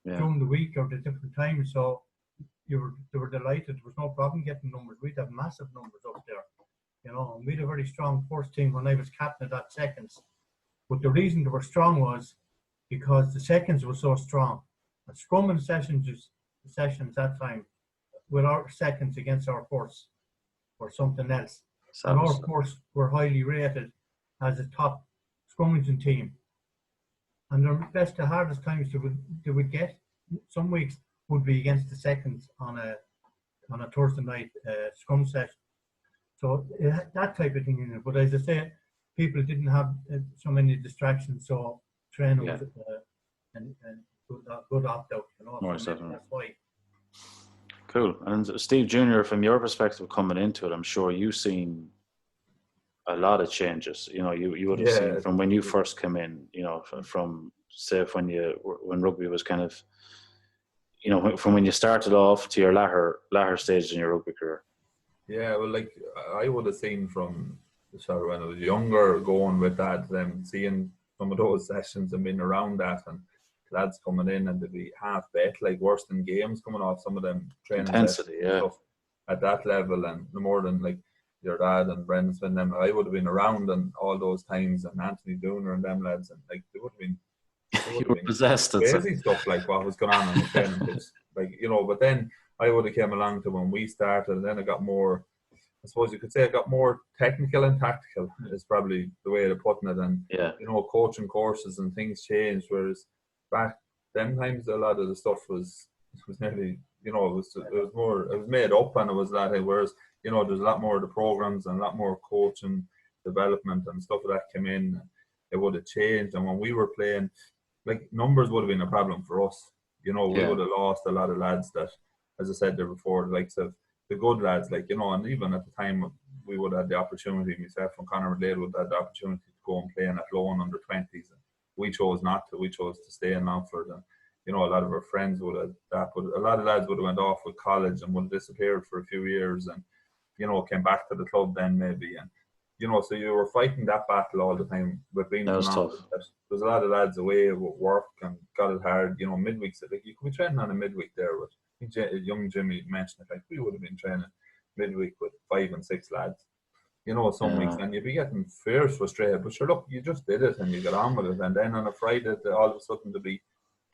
during the week or the different times, so they were delighted. There was no problem getting numbers. We'd have massive numbers up there, you know, and we had a very strong first team when I was captain of that seconds. But the reason they were strong was because the seconds were so strong. And scrumming sessions that time with our seconds against our firsts or something else. And our firsts were highly rated as a top scrummaging team. And the hardest times they would get, some weeks would be against the seconds on a Thursday night scrum session. So that type of thing in it. But as I say, people didn't have so many distractions, so training was a good opt-out, you know.
More
so
that's
why.
Cool. And Steve Jr., from your perspective coming into it, I'm sure you've seen a lot of changes. You know, you would have seen from when you first came in, you know, from say when rugby was kind of, you know, from when you started off to your latter stages in your rugby career.
Yeah, well, like I would have seen from sort of when I was younger, going with that, seeing some of those sessions and being around that, and lads coming in and they'd be half bet, like worse than games coming off some of them training
intensity,
stuff at that level, and no more than like your dad and Brendan's been them. I would have been around and all those times, and Anthony Dooner and them lads, and like they would have been.
You were possessed.
Crazy stuff like what was going on the training pitch, like, you know. But then I would have came along to when we started, and then it got more. I suppose you could say it got more technical and tactical is probably the way of putting it. And, you know, coaching courses and things changed, whereas back then times a lot of the stuff was nearly, you know, it was made up, and it was that, whereas, you know, there's a lot more of the programs and a lot more coaching development and stuff like that came in. It would have changed, and when we were playing, like, numbers would have been a problem for us. You know, we would have lost a lot of lads that, as I said there before, the likes of the good lads, like, you know, and even at the time we would have had the opportunity, myself and Conor McLeod would have had the opportunity to go and play in Athlone under 20s. And we chose not to. We chose to stay in Longford. And, you know, a lot of our friends would have that, but a lot of lads would have went off with college and would have disappeared for a few years. And came back to the club then maybe, and so you were fighting that battle all the time with being
That was tough.
There's a lot of lads away with work and got it hard, midweeks. Like you could be training on a midweek there with young Jimmy mentioned it, like we would have been training midweek with 5 and 6 lads. Some weeks, and you'd be getting fierce frustrated, but sure, look, you just did it and you got on with it, and then on a Friday, all of a sudden to be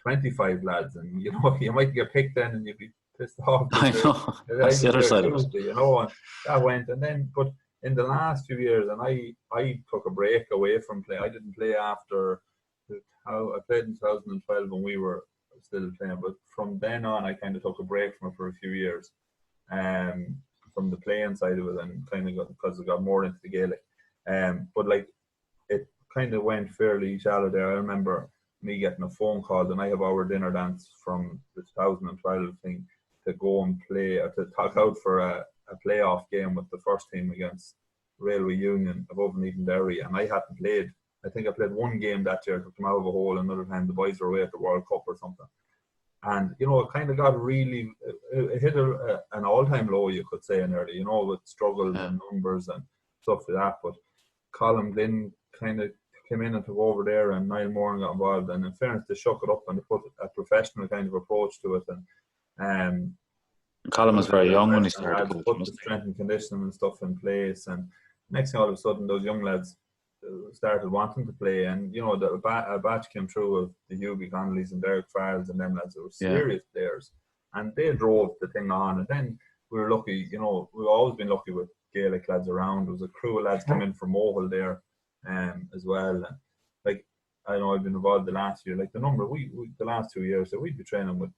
25 lads, and you might get picked then, and you'd be pissed off.
I know. That's the other side of it.
And that went, and then, but in the last few years, and I took a break away from play. I didn't play after I played in 2012 when we were still playing, but from then on, I kind of took a break from it for a few years. From the playing side of it, and kind of because I got more into the Gaelic, but like it kind of went fairly shallow there. I remember me getting a phone call the night of our dinner dance from the 2012 thing to go and play, or to talk out for a playoff game with the first team against Railway Union above Eden Derry, and I hadn't played. I think I played one game that year, took them out of a hole. Another time the boys were away at the World Cup or something. And, it kind of got really, it hit an all-time low, you could say, in early, with struggles and numbers and stuff like that. But Colin Glynn kind of came in and took over there, and Niall Moran got involved. And in fairness, they shook it up and they put a professional kind of approach to it. And
Colin was very young when he started.
To put the strength and conditioning and stuff in place. And next thing, all of a sudden, those young lads started wanting to play, and a batch came through of the Hugh Connellys and Derek Farrells and them lads that were serious players, and they drove the thing on. And then we were lucky, we've always been lucky with Gaelic lads around. There was a crew of lads come in from Mohill there as well, and like I know I've been involved the last year, like the number we the last 2 years, so we'd be training with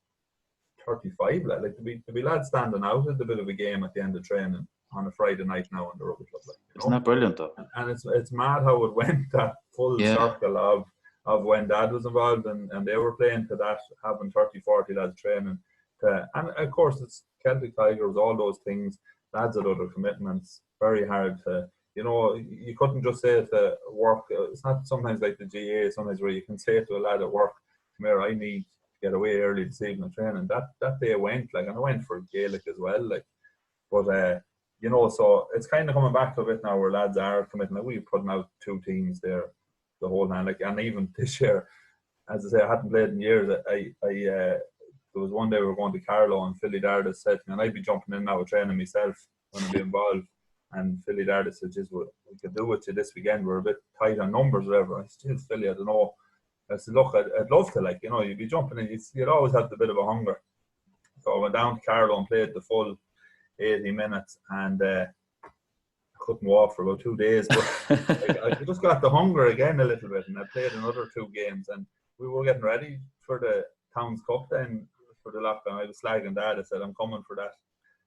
35 lads, like to be lads standing out at a bit of a game at the end of training on a Friday night now in the rugby club.
Isn't that brilliant though? And
it's mad how it went, that full circle of when Dad was involved and they were playing to that, having 30-40 lads training. And of course it's Celtic Tigers, all those things, lads had other commitments, very hard to, you couldn't just say to work, it's not sometimes like the GA, sometimes where you can say to a lad at work, come here, I need to get away early this evening training. That day went, like, and I went for Gaelic as well, like, but so it's kind of coming back to a bit now where lads are committing. Like, we're putting out 2 teams there the whole time. Like, and even this year, as I say, I hadn't played in years. There was one day we were going to Carlow and Philly Dardis said to me, and I'd be jumping in now with training myself when I'd be involved. And Philly Dardis said, "Just we could do with you this weekend. We're a bit tight on numbers, or whatever." I said, "Philly, I don't know." I said, "Look, I'd love to. Like, you'd be jumping in. You'd always have a bit of a hunger." So I went down to Carlow and played the full 80 minutes, and I couldn't walk for about 2 days, but I just got the hunger again a little bit, and I played another 2 games, and we were getting ready for the Towns Cup then for the lockdown. I was slagging Dad. I said, "I'm coming for that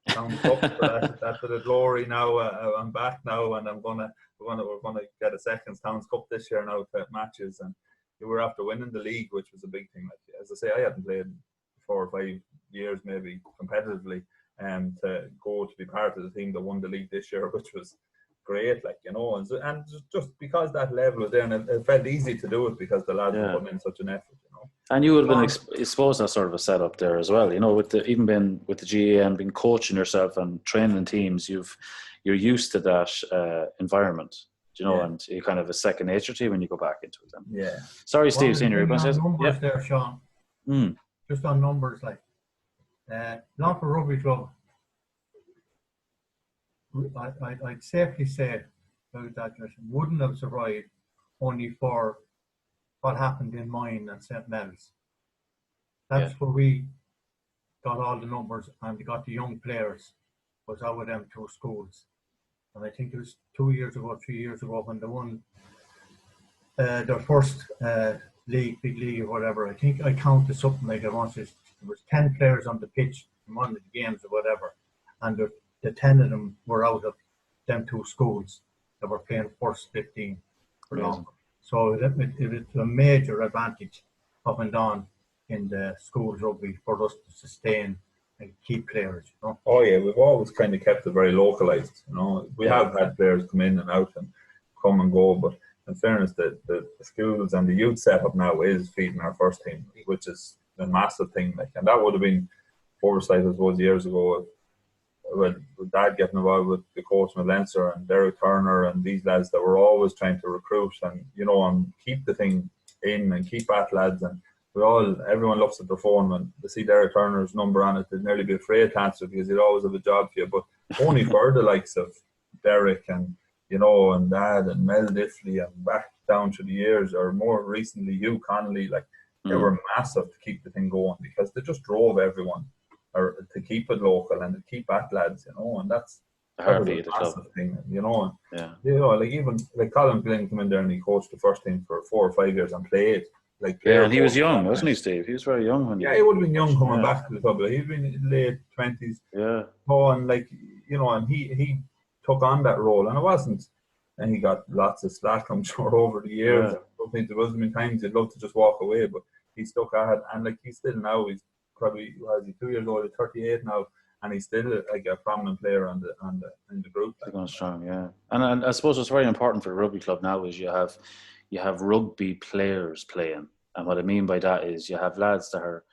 Towns Cup, for that for the glory now. I'm back now, and we're gonna get a second Towns Cup this year now to matches." And we were after winning the league, which was a big thing. Like, as I say, I hadn't played 4 or 5 years maybe competitively. To go to be part of the team that won the league this year, which was great, like, and just because that level was there, and it felt easy to do it because the lads were putting in such an effort,
And you would have been exposed to that sort of a setup there as well, with even being with the GA and being coaching yourself and training teams, you're used to that environment, and you kind of a second nature to you when you go back into it. Then.
Yeah.
Sorry, Steve, Senior, you're going to say
numbers there, Sean. Just on numbers, like. Longford Rugby Club, I'd safely say that wouldn't have survived only for what happened in mine and St. Mel's. That's where we got all the numbers and got the young players, was out with them 2 schools. And I think it was 2 years ago, 3 years ago, when they won their first big league or whatever. I think I counted something like there was 10 players on the pitch in one of the games or whatever, and the 10 of them were out of them 2 schools that were playing first 15 for Longford. So it was a major advantage up and down in the schools rugby for us to sustain and keep players.
Oh yeah, we've always kind of kept it very localised. We have had players come in and out and come and go, but in fairness, the schools and the youth setup now is feeding our first team, which is a massive thing, and that would have been oversight, I suppose, years ago with Dad getting involved with the coach with Leinster and Derek Turner and these lads that were always trying to recruit and, and keep the thing in and keep at lads. And everyone looks at their phone when they see Derek Turner's number on it, they'd nearly be afraid to answer because he'd always have a job for you. But only for the likes of Derek and, and Dad and Mel Diffley and back down through the years, or more recently Hugh Connolly, they were massive to keep the thing going because they just drove everyone or to keep it local and to keep at lads, and that was a massive thing, even Colin Glynn came in there and he coached the first team for 4 or 5 years and played.
And he was young, wasn't he, Steve? He was very young when
he would have been young coming back to the club. He'd been in late 20s.
Yeah.
And and he took on that role, and it wasn't. And he got lots of slack, I'm sure, over the years. I don't think there wasn't many times he'd love to just walk away, but he stuck at it. And he's still now, he's probably 2 years old, he's 38 now, and he's still a prominent player in the group.
He's going strong, yeah. And I suppose what's very important for the rugby club now is you have rugby players playing, and what I mean by that is you have lads that are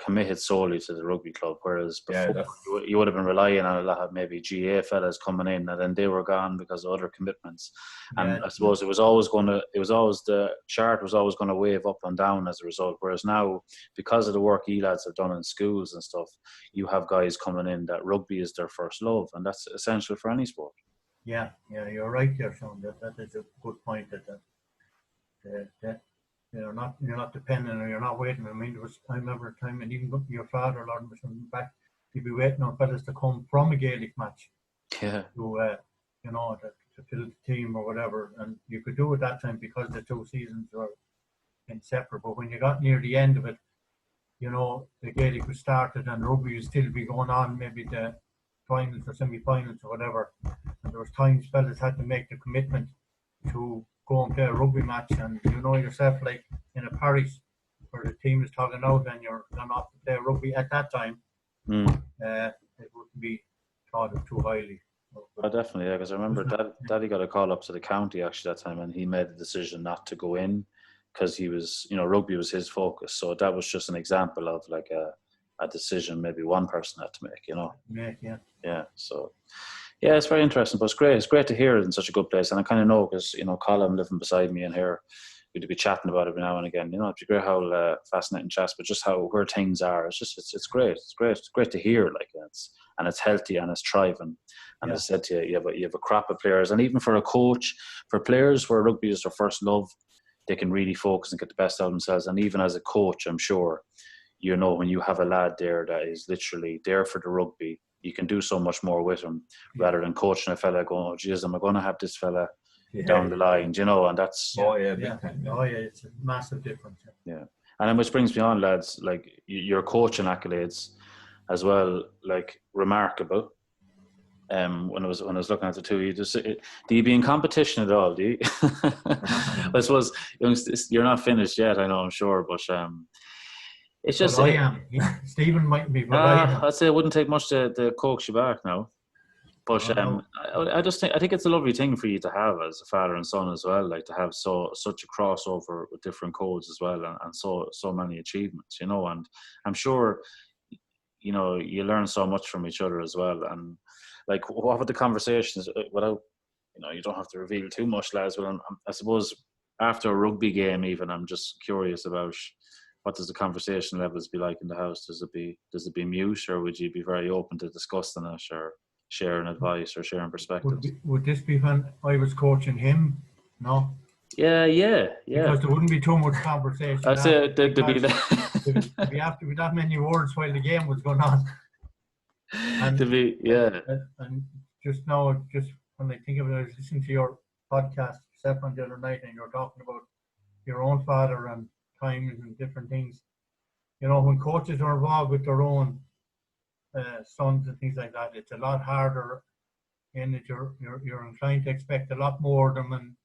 committed solely to the rugby club, whereas before you would have been relying on a lot of maybe GA fellas coming in, and then they were gone because of other commitments. And I suppose the chart was always going to wave up and down as a result. Whereas now, because of the work lads have done in schools and stuff, you have guys coming in that rugby is their first love, and that's essential for any sport.
Yeah, you're right there, Sean. That is a good point. That you're not dependent, or you're not waiting. I mean, I remember a time, and even your father, Lord, was back. He'd be waiting on fellas to come from a Gaelic match.
Yeah.
To fill the team or whatever, and you could do it that time because the 2 seasons were inseparable. But when you got near the end of it, the Gaelic was started and rugby would still be going on, maybe the finals or semi-finals or whatever. And there was times fellas had to make the commitment to go and play a rugby match, and yourself, like in a parish where the team is talking out and you're gone off to play rugby at that time, it wouldn't be thought of too highly.
Oh, definitely, because I remember Daddy got a call up to the county actually that time, and he made the decision not to go in because he was, rugby was his focus. So that was just an example of a decision maybe one person had to make, Yeah, so... Yeah, it's very interesting, but it's great. It's great to hear it in such a good place. And I kind of know because, Colin living beside me in here, we'd be chatting about it every now and again. It's great how fascinating chats, but just where things are. It's great. It's great. It's great to hear, and it's healthy and it's thriving. And as I said to you, you have a crop of players. And even for a coach, for players where rugby is their first love, they can really focus and get the best out of themselves. And even as a coach, I'm sure, when you have a lad there that is literally there for the rugby, you can do so much more with him rather than coaching a fella going, oh, geez, am I going to have this fella down the line, and that's...
big time. It's a massive difference.
Yeah. And then which brings me on, lads, your coaching accolades as well, remarkable. When I was looking at the two, do you be in competition at all, do you? I suppose you're not finished yet, I know, I'm sure, but... It's just...
I am. Stephen might be, but I am.
I'd say it wouldn't take much to coax you back now. But I think it's a lovely thing for you to have as a father and son as well, to have such a crossover with different codes as well, and so many achievements, and I'm sure, you learn so much from each other as well. And what were the conversations without, you don't have to reveal too much, lads, but I suppose after a rugby game even, I'm just curious about what does the conversation levels be like in the house? Does it be mute, or would you be very open to discussing it, or sharing advice, or sharing perspectives?
Would this be when I was coaching him? No.
Yeah.
Because there wouldn't be too much conversation.
I'd say there'd be
that. We have to be that many words while the game was going on. And just now, just when I think of it, I was listening to your podcast, Stefan, the other night, and you were talking about your own father and times and different things. When coaches are involved with their own sons and things like that, it's a lot harder, and you're inclined to expect a lot more of them.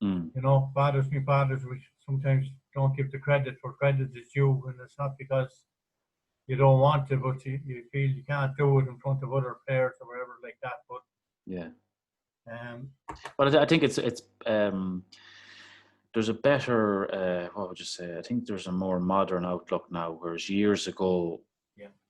And fathers be fathers, which sometimes don't give the credit for credit is due, and it's not because you don't want to, but you feel you can't do it in front of other players or whatever like that. But
but I think it's there's a better, what would you say? I think there's a more modern outlook now, whereas years ago,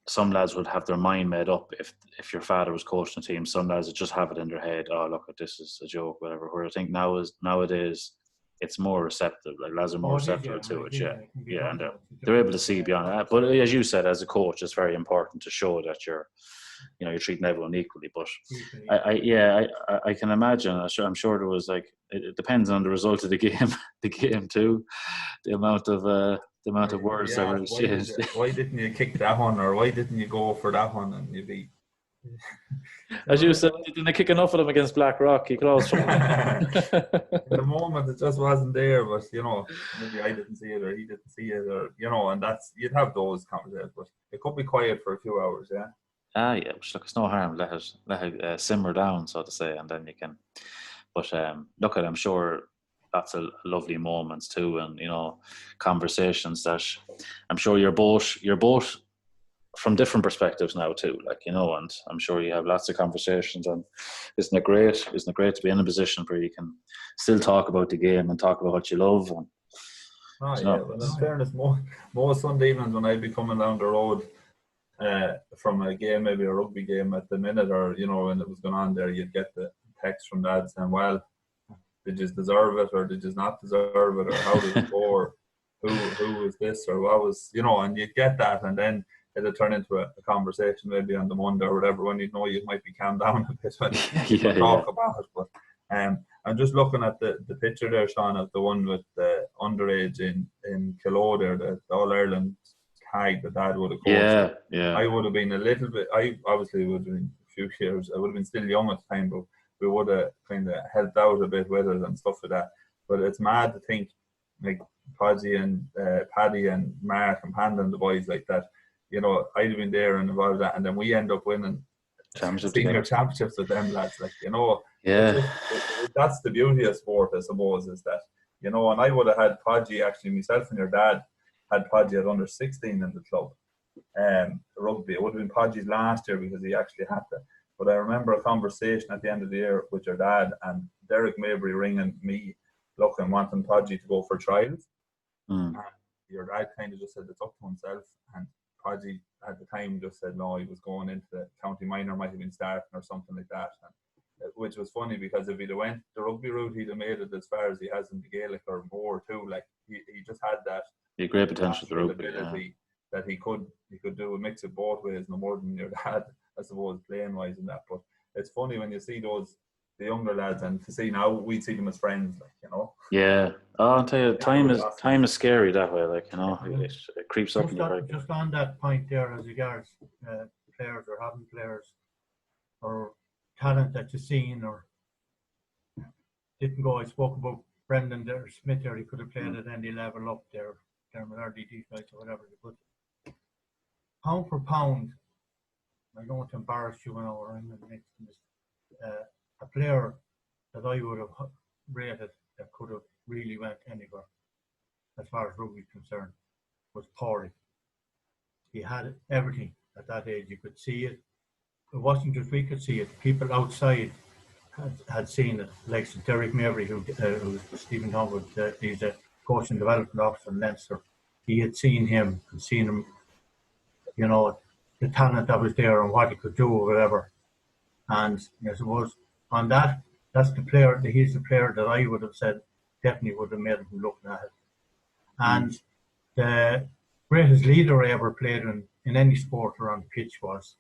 some lads would have their mind made up if your father was coaching a team. Some lads would just have it in their head, oh, look, this is a joke, whatever. Where I think nowadays it's more receptive. Like lads are more receptive to it. Yeah, and they're able to see beyond that. But as you said, as a coach, it's very important to show that you're treating everyone equally. But I can imagine. I'm sure there was it depends on the result of the game. The game too, the amount of words that were exchanged.
Why didn't you kick that one, or why didn't you go for that one? And you'd be,
as you said, didn't they kick enough of them against Blackrock? He closed.
In the moment, it just wasn't there. But maybe I didn't see it, or he didn't see it, or and you'd have those conversations. But it could be quiet for a few hours, yeah.
Yeah, which look, it's no harm. Let it simmer down, so to say, and then you can. But look, I'm sure that's a lovely moments too, and conversations that I'm sure you're both from different perspectives now too. And I'm sure you have lots of conversations. And isn't it great? Isn't it great to be in a position where you can still talk about the game and talk about what you love? And,
Well, in fairness, most Sunday evenings when I'd be coming down the road. From a game, maybe a rugby game at the minute, or when it was going on there, you'd get the text from dads saying, well, did you deserve it, or did you not deserve it, or how did it go, or who was this, or what was, and you'd get that, and then it'd turn into a conversation maybe on the Monday or whatever, when you might be calmed down a bit when you talk about it. But I'm just looking at the picture there, Sean, of the one with the underage in Kilo there, the All-Ireland tag that Dad would have coached.
Yeah.
I would have been a little bit. I obviously would have been a few years. I would have been still young at the time, but we would have kind of helped out a bit with it and stuff like that. But it's mad to think like Podgy and Paddy and Mark and Panda and the boys like that. I'd have been there and involved in that, and then we end up winning senior championships with them lads. That's the beauty of sport, I suppose, is that and I would have had Podgy, actually myself and your dad had Podgy at under 16 in the club. Rugby. It would have been Podgy's last year because he actually had to. But I remember a conversation at the end of the year with your dad and Derek Mabry ringing me, looking, wanting Podgy to go for trials. And your dad kind of just said it's up to himself. And Podgy at the time just said no, he was going into the county minor, might have been starting or something like that. And, which was funny because if he'd have went the rugby route, he'd have made it as far as he has in the Gaelic or more too. He just had that.
Great potential to rugby,
ability that he could do a mix of both ways, no more than your dad, I suppose, playing wise and that. But it's funny when you see the younger lads, and to see now we'd see them as friends,
Yeah. Oh, I'll tell you, time is scary that way. It creeps up in your head.
Just on that point there, as regards players or having players or talent that you've seen or didn't go. I spoke about Brendan Smith there. He could have played at any level up there. Early guys or whatever, but pound for pound, I don't want to embarrass you or I'm next to this. A player that I would have rated that could have really went anywhere as far as rugby is concerned was Paulie. He had everything at that age. You could see it. It wasn't just we could see it. People outside had seen it, like Derek Mabry, who's Stephen Howard, he's a coach and development officer in Leinster. He had seen him, the talent that was there and what he could do or whatever. And I suppose on that's the player, he's the player that I would have said definitely would have made him look at it. And the greatest leader I ever played in any sport or on the pitch was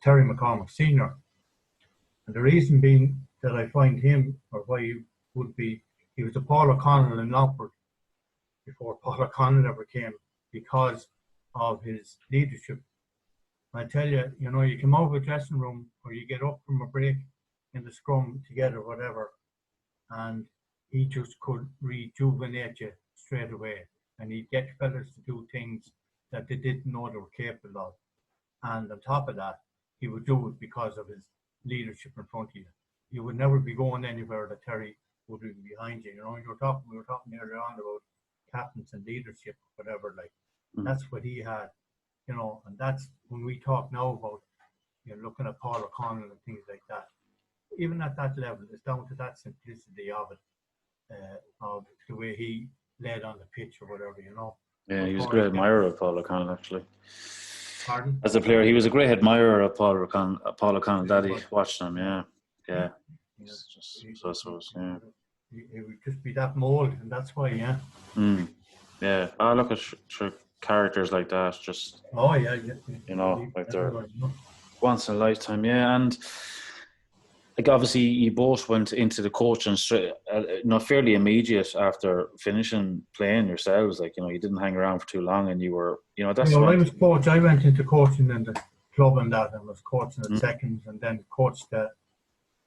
Terry McCormick Sr. And the reason being that I find him, or why he would be, he was a Paul O'Connell in Longford before Paul O'Connell ever came, because of his leadership. I tell you, you come out of a dressing room or you get up from a break in the scrum together, whatever, and he just could rejuvenate you straight away. And he'd get fellas to do things that they didn't know they were capable of. And on top of that, he would do it because of his leadership in front of you. You would never be going anywhere that Terry would be behind you. We were talking earlier on about captains and leadership, whatever, that's what he had, and that's when we talk now about, looking at Paul O'Connell and things like that. Even at that level, it's down to that simplicity of it, of the way he led on the pitch or whatever,
Yeah, he was a great admirer of Paul O'Connell, actually.
Pardon?
As a player, he was a great admirer of Paul O'Connell. Daddy watched him, yeah. So I suppose, yeah.
It would just be that mould, and that's why, yeah.
Yeah. I look at characters like that, just like they're once in a lifetime, yeah. And like obviously, you both went into the coaching straight, fairly immediate after finishing playing yourselves. Like you didn't hang around for too long, and you were, that's.
When I was coach, I went into coaching in the club and that, and was coaching at seconds, and then coached the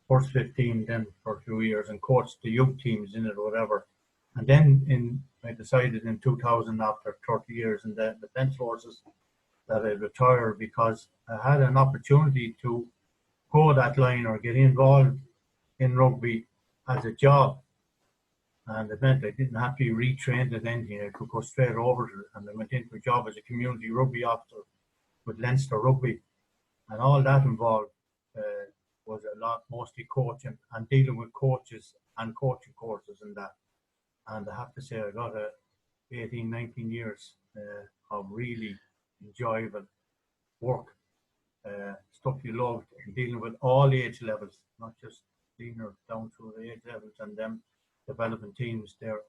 first 15 then for a few years, and coached the youth teams in it or whatever. And then I decided in 2000, after 30 years in the Defence Forces, that I'd retire because I had an opportunity to go that line or get involved in rugby as a job. And it meant I didn't have to be retrained at anything. I could go straight over to it. And I went into a job as a community rugby officer with Leinster Rugby. And all that involved was a lot, mostly coaching and dealing with coaches and coaching courses and that. And I have to say, I got 18, 19 years of really enjoyable work. Stuff you loved, and dealing with all age levels, not just senior down through the age levels, and them development teams there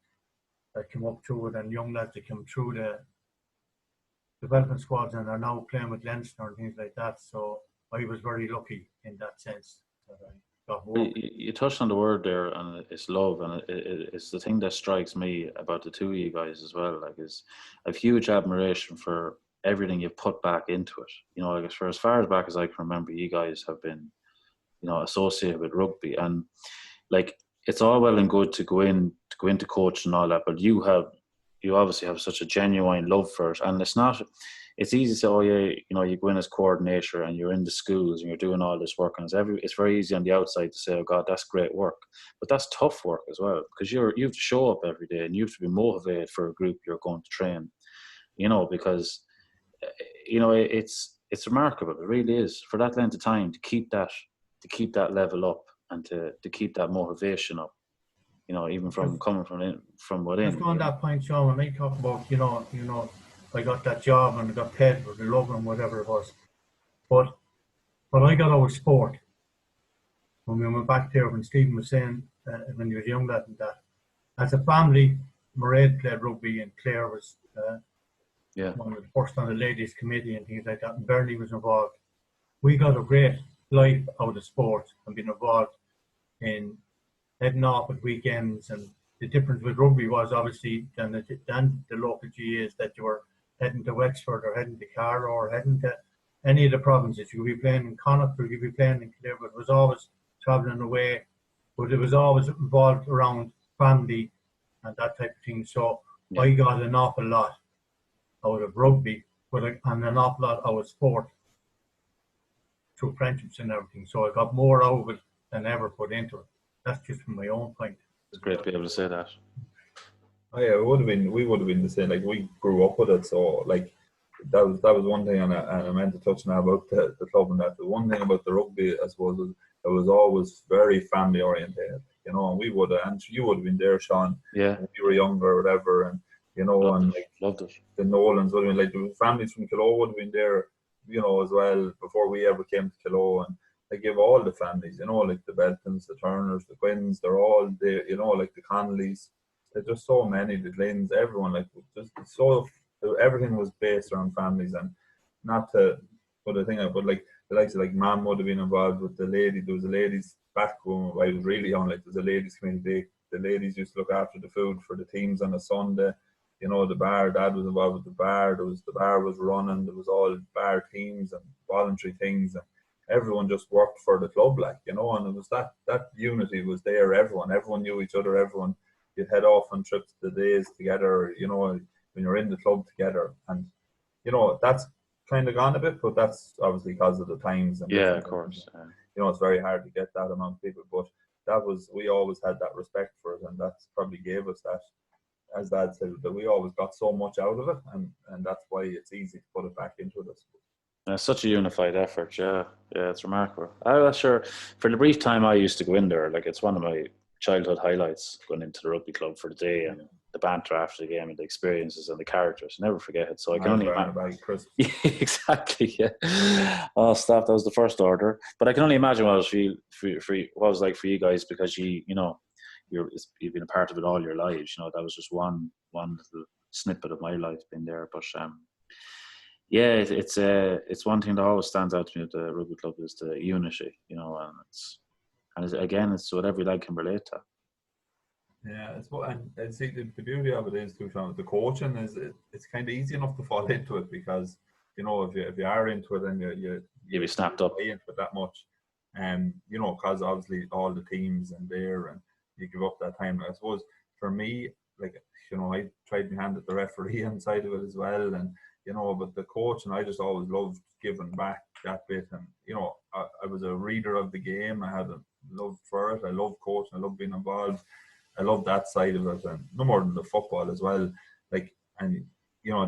that come up through it, and young lads that come through the development squads and are now playing with Leinster and things like that. So I was very lucky in that sense that I got work.
You touched on the word there, and it's love, and it's the thing that strikes me about the two of you guys as well. Like, is I have huge admiration for everything you've put back into it. Like for as far back as I can remember, you guys have been, associated with rugby, and like it's all well and good to go into coach and all that, but you obviously have such a genuine love for it, and it's easy to say, you go in as coordinator and you're in the schools and you're doing all this work, and it's very easy on the outside to say, oh God, that's great work, but that's tough work as well, because you have to show up every day and you have to be motivated for a group you're going to train, because it's remarkable. It really is, for that length of time to keep that level up and to keep that motivation up. Even coming from within.
Just on that point, Sean, when I talk about I got that job and I got paid for the love and whatever it was, but I got our sport when we went back there. When Stephen was saying when he was young lad and that, as a family, Mairead played rugby and Claire was. One of the first on the ladies committee and things like that, and Bernie was involved. We got a great life out of sport and being involved in heading off at weekends. And the difference with rugby was obviously than the local GAs, that you were heading to Wexford or heading to Carlow or heading to any of the provinces. You could be playing in Connacht or you could be playing in Clare, but it was always travelling away. But it was always involved around family and that type of thing. So I got an awful lot out of rugby, and an awful lot out of sport through friendships and everything. So I got more out of it than ever put into it. That's just from my own point.
It's great to be able to say that.
Oh yeah, we would have been the same. Like, we grew up with it, so like that was one thing, and I meant to touch now about the club and that. The one thing about the rugby, I suppose, was it was always very family oriented. And we would have, and you would have been there, Sean.
Yeah.
When you were younger or whatever, and
loved it.
The Nolans would have been, like, the families from Kilo would have been there, as well, before we ever came to Kilo. And they give all the families, like the Beltons, the Turners, the Quinns, they're all there, like the Connollys. There's just so many, the Glyns, everyone, like, just so everything was based around families. And not to put a thing out, but like the likes of like Mum would have been involved with the lady. There was a ladies back when I was really young, like there was a ladies community. The ladies used to look after the food for the teams on a Sunday. The bar, Dad was involved with the bar. The bar was running. There was all bar teams and voluntary things, and everyone just worked for the club, like, and it was that unity was there. Everyone knew each other. Everyone, you'd head off on trips to the days together, when you're in the club together, and that's kind of gone a bit, but that's obviously because of the times. And
of course.
It's very hard to get that among people, but we always had that respect for it, and that's probably gave us that. As Dad said, that we always got so much out of it, and that's why it's easy to put it back into it.
It's such a unified effort, yeah, it's remarkable. I was sure for the brief time I used to go in there, like, it's one of my childhood highlights, going into the rugby club for the day, and the banter after the game and the experiences and the characters. Never forget it. So I can only imagine. Yeah, exactly. Yeah. Oh, stop! That was the first order. But I can only imagine what it was like for you guys, because you've been a part of it all your lives. That was just one little snippet of my life being there. But yeah, it's one thing that always stands out to me at the rugby club is the unity. It's what every lad can relate to.
Yeah, and see the beauty of it is too, Sean, the coaching is it's kind of easy enough to fall into it, because if you are into it and you'll
be snapped up
into it that much, because obviously all the teams and there, and you give up that time. I suppose for me, like, I tried my hand at the refereeing side of it as well, and but the coaching, I just always loved giving back that bit, and I was a reader of the game. I had a love for it. I love coaching. I love being involved. I love that side of it, and no more than the football as well. Like, and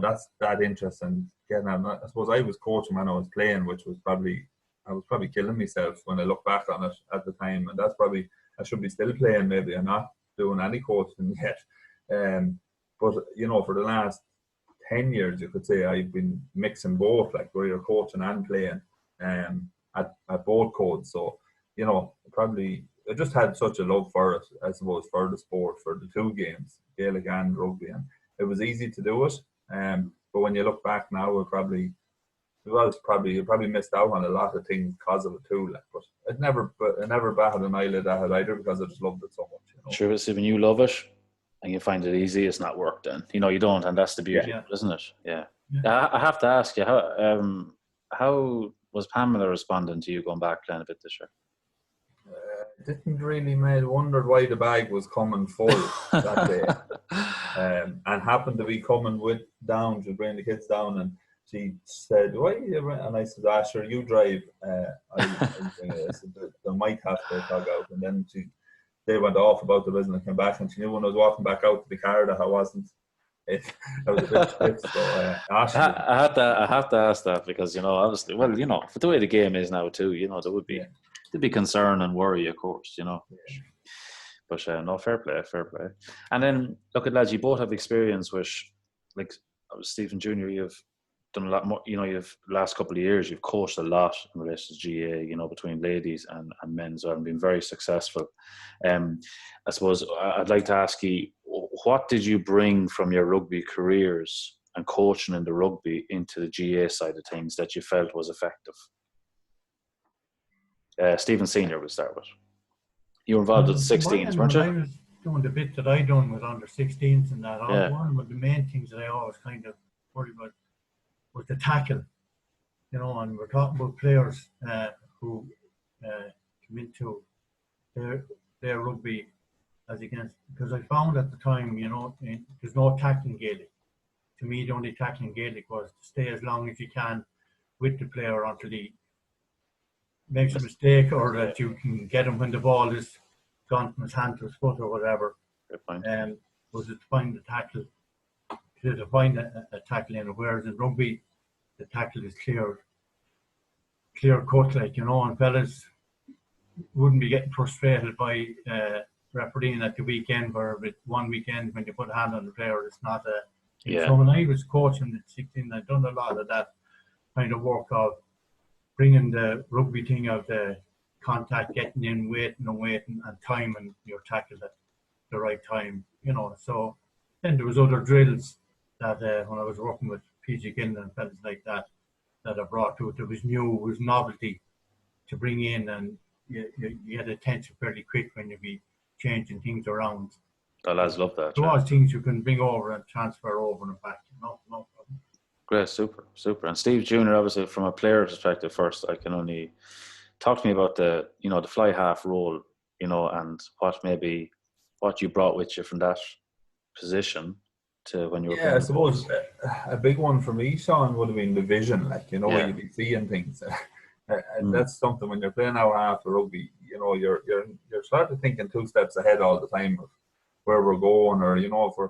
that's that interest in getting at. I suppose I was coaching when I was playing, which was I was probably killing myself when I look back on it at the time, and that's probably I should be still playing. Maybe I'm not doing any coaching yet, but for the last 10 years, you could say I've been mixing both, like where you're coaching and playing, at both codes. So probably. I just had such a love for it, I suppose, for the sport, for the two games, Gaelic and rugby, and it was easy to do it. But when you look back now, you probably missed out on a lot of things because of it too. Like, but it never batted an eyelid at it either, because I just loved it so much.
Sure, so when you love it and you find it easy, it's not work then. You don't, and that's the beauty, isn't it? Yeah. I have to ask you, how was Pamela responding to you going back playing a bit this year?
Didn't really wondered why the bag was coming full that day, and happened to be coming down to bring the kids down, and she said, "Why?" And I said, "Sure, you drive." I said, "They might have to tug out," and then they went off about the business and came back, and she knew when I was walking back out to the car that I wasn't. I was a bit stiff, so
I have to ask that, because obviously, for the way the game is now too, there would be. Yeah. There'd be concern and worry, of course, Yeah. But no, fair play. And then, look at lads, you both have experience with, like, Stephen Jr., you've done a lot more, you've last couple of years, you've coached a lot in relation to GA, between ladies and men as well, and been very successful. I suppose I'd like to ask you, what did you bring from your rugby careers and coaching in the rugby into the GA side of things that you felt was effective? Stephen Senior, we'll start with. You were involved with 16s, weren't you?
I was doing the bit that I done with under 16s and that. One of the main things that I always kind of worried about was the tackle. And we're talking about players who come into their rugby as against, because I found at the time, there's no tackling Gaelic. To me, the only tackling Gaelic was to stay as long as you can with the player until he makes a mistake, or that you can get him when the ball is gone from his hand to his foot or whatever. Was it to find the tackle, to find a tackle in it, whereas in rugby the tackle is clear cut, like, and fellas wouldn't be getting frustrated by refereeing at the weekend, where with one weekend when you put a hand on the player, it's not a So when I was coaching at 16, I'd done a lot of that kind of work of bringing the rugby thing of the contact, getting in, waiting, and timing your tackle at the right time, So then there was other drills that when I was working with PG Gillen and fellas like that I brought to it. It was novelty to bring in, and you had attention fairly quick when you'd be changing things around.
The lads love that.
So all things you can bring over and transfer over and back, no problem.
Great, super. And Steve Jr., obviously, from a player perspective, first, I can only talk to me about the fly half role, and what you brought with you from that position to when you were playing.
I suppose a big one for me, Sean, would have been the vision. Like, you'd be seeing things. And that's something when you're playing out half of rugby, you're sort of thinking two steps ahead all the time of where we're going, or, if we're,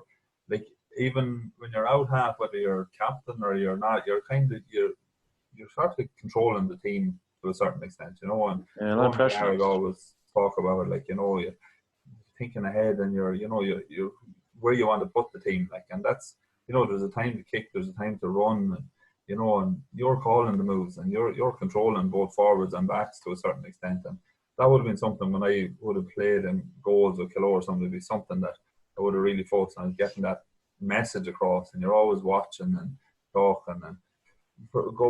like, even when you're out half, whether you're captain or you're not, you're sort of controlling the team to a certain extent, and
no pressure.
I always talk about it, like, you're thinking ahead, and you're where you want to put the team, like, and that's, you know, there's a time to kick, there's a time to run, and, you know, and you're calling the moves, and you're controlling both forwards and backs to a certain extent, and that would have been something when I would have played in goals with Kilo or something, it'd be something that I would have really focused on, getting that message across, and you're always watching and talking, and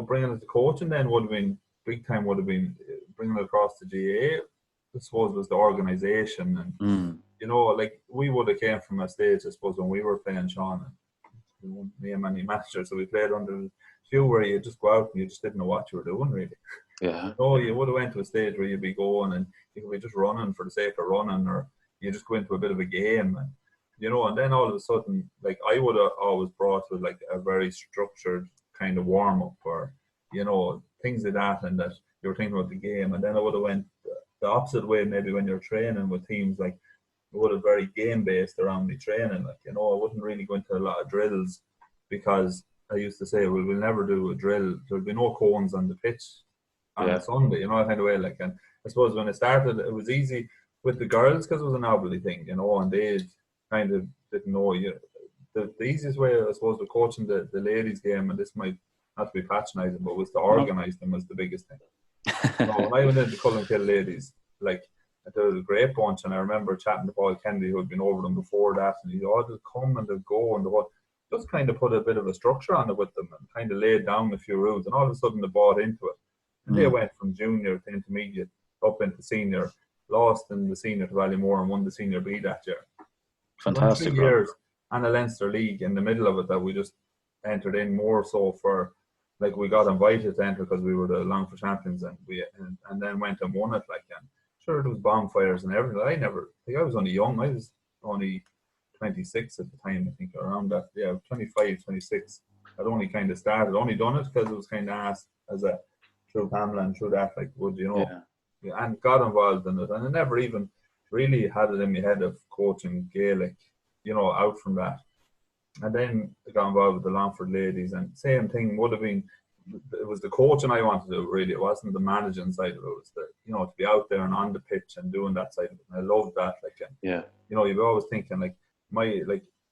bringing it to coaching then would have been big time, would have been bringing it across to GAA, I suppose, was the organisation, and you know, like, we would have came from a stage, I suppose, when we were playing, Sean, and we wouldn't name any managers, so we played under a few where you just go out and you just didn't know what you were doing, really.
Yeah.
You know, you would have went to a stage where you'd be going and you could be just running for the sake of running, or you just go into a bit of a game, and, you know, and then all of a sudden, like, I would have always brought with, like, a very structured kind of warm up, or, you know, things like that, and that you were thinking about the game, and then I would have went the opposite way, maybe when you're training with teams, like, it would have very game based around me training, like, you know, I wouldn't really go into a lot of drills, because I used to say, well, we'll never do a drill, there'll be no cones on the pitch on a Sunday, you know, that kind of way, like, and I suppose when it started, it was easy with the girls because it was a novelty thing, you know, and they kind of didn't know you. The easiest way, I suppose, with coaching the ladies' game, and this might not be patronising, but was to organise them was the biggest thing. You know, when I went into Cullenkill ladies, like, there was a great bunch, and I remember chatting to Paul Kennedy, who had been over them before that, and he'd all just come and they'd go, and just kind of put a bit of a structure on it with them, and kind of laid down a few rules, and all of a sudden they bought into it. And they went from junior to intermediate, up into senior, lost in the senior to Ballymore, and won the senior B that year.
Fantastic.
3 years and a Leinster League in the middle of it that we just entered in, more so for, like, we got invited to enter because we were the Longford champions, and and then went and won it, like, and sure, there was bonfires and everything. I was only young. I was only 26 at the time, I think, around that. Yeah, 25, 26. I'd only kind of started, only done it because it was kind of asked as a through Pamela and through that, like, would, you know, and got involved in it, and I never even really had it in my head of coaching Gaelic, you know, out from that. And then I got involved with the Longford ladies, and same thing would have been, it was the coaching I wanted to do, really. It wasn't the managing side of it. It was the, you know, to be out there and on the pitch and doing that side of it. And I loved that, like, and, you know, you'd be always thinking, like,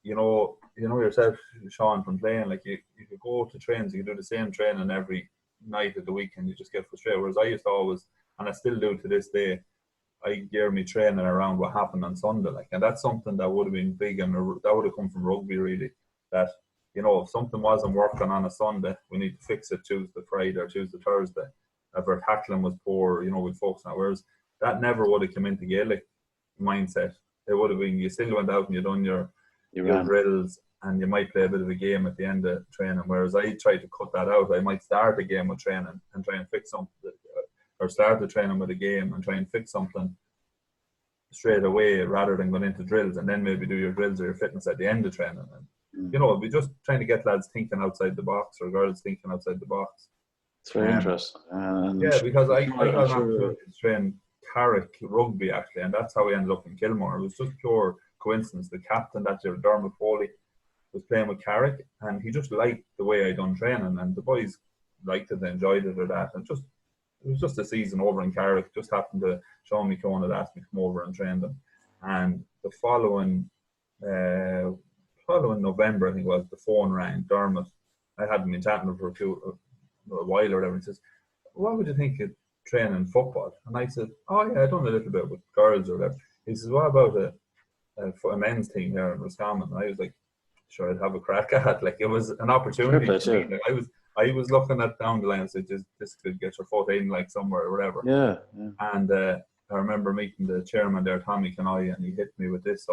you know yourself, Sean, from playing, like, you could go to trains, you could do the same training every night of the week, and you just get frustrated. Whereas I used to always, and I still do to this day, I gear me training around what happened on Sunday, like, and that's something that would have been big, and that would have come from rugby, really. That, you know, if something wasn't working on a Sunday, we need to fix it Tuesday, Friday, or Tuesday, Thursday. If our tackling was poor, you know, we'd focus on it. Whereas that never would have come into Gaelic mindset. It would have been, you still went out and you done your drills, and you might play a bit of a game at the end of training. Whereas I tried to cut that out. I might start a game with training and try and fix something, or start the training with a game and try and fix something straight away, rather than going into drills and then maybe do your drills or your fitness at the end of training. And, you know, we're just trying to get lads thinking outside the box, or girls thinking outside the box.
It's very interesting.
Yeah, because I got an opportunity to train Carrick rugby, actually, and that's how we ended up in Kilmore. It was just pure coincidence. The captain that year, Dermot Foley, was playing with Carrick, and he just liked the way I done training, and the boys liked it, they enjoyed it, or that, and it was just a season over in Carrick. Just happened to Sean McCone had asked me to come over and train them, and the following November, I think it was, the phone rang. Dermot, I hadn't been chatting with him for a while or whatever. He says, "What would you think of training football?" And I said, "Oh yeah, I done a little bit with girls or whatever." He says, "What about a men's team here in Roscommon?" And I was like, "Sure, I'd have a crack at it." Like, it was an opportunity. Like, I was looking at down the line and said, "This could get your foot in, like, somewhere or whatever." Yeah. And I remember meeting the chairman there, Tommy Canoi, and he hit me with this.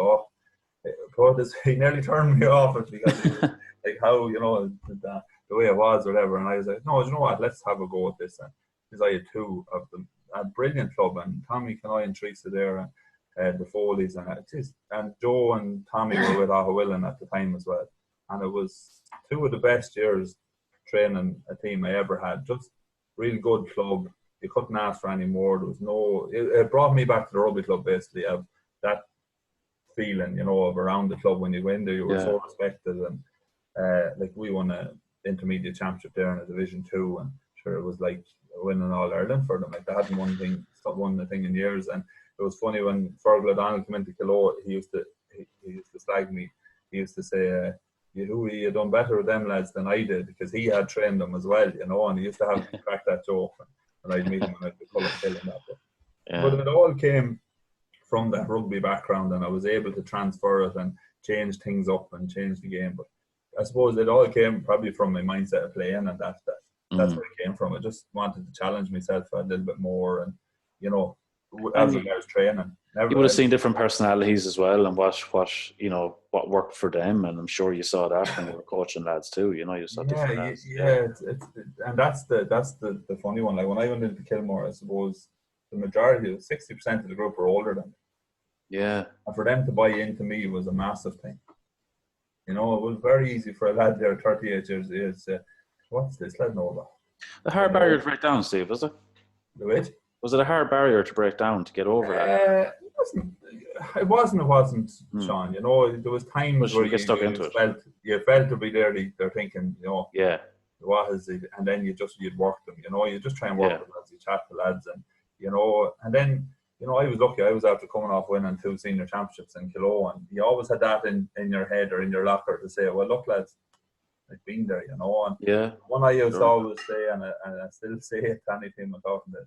He nearly turned me off it, because he was like, how, you know, the way it was or whatever. And I was like, "No, you know what, let's have a go at this." And because I had two of them, a brilliant club, and Tommy Canoi and Teresa there, and the Foleys, and Joe and Tommy were with Ahawillan at the time as well. And it was two of the best years training a team I ever had. Just really good club. You couldn't ask for any more. There was it brought me back to the rugby club, basically, of that feeling, you know, of around the club when you went there, you were so respected. And like, we won an intermediate championship there in a Division 2, and sure, it was like winning All Ireland for them. Like, they hadn't won the thing in years. And it was funny when Fergal O'Donnell came into Kilo, he used to slag me. he used to say, you done better with them lads than I did, because he had trained them as well, and he used to have crack that joke, and I'd meet him and I'd be call him that. But it all came from that rugby background, and I was able to transfer it and change things up and change the game. But I suppose it all came probably from my mindset of playing, and that's where it came from. I just wanted to challenge myself a little bit more, and as I was training.
You would have seen different personalities as well, and what worked for them, and I'm sure you saw that when you were coaching lads too. You saw different lads.
And that's the funny one. Like when I went into Kilmore, I suppose the majority, 60% of the group were older than me.
Yeah.
And for them to buy into me was a massive thing. It was very easy for a lad there, 38 years old, to what's this lad know about?
A hard barrier to break down, Steve, was it?
The which?
Was it a hard barrier to break down, to get over that?
It wasn't, Sean. There was times where you felt to be there. They're thinking, what is it? And then you'd work them. You just try and work with lads. You chat to lads, and and then I was lucky. I was after coming off winning 2 senior championships in Kilo, and you always had that in your head or in your locker to say, well, look, lads, I've been there. And one I used to always say, and I still say it to any team I'm talking to,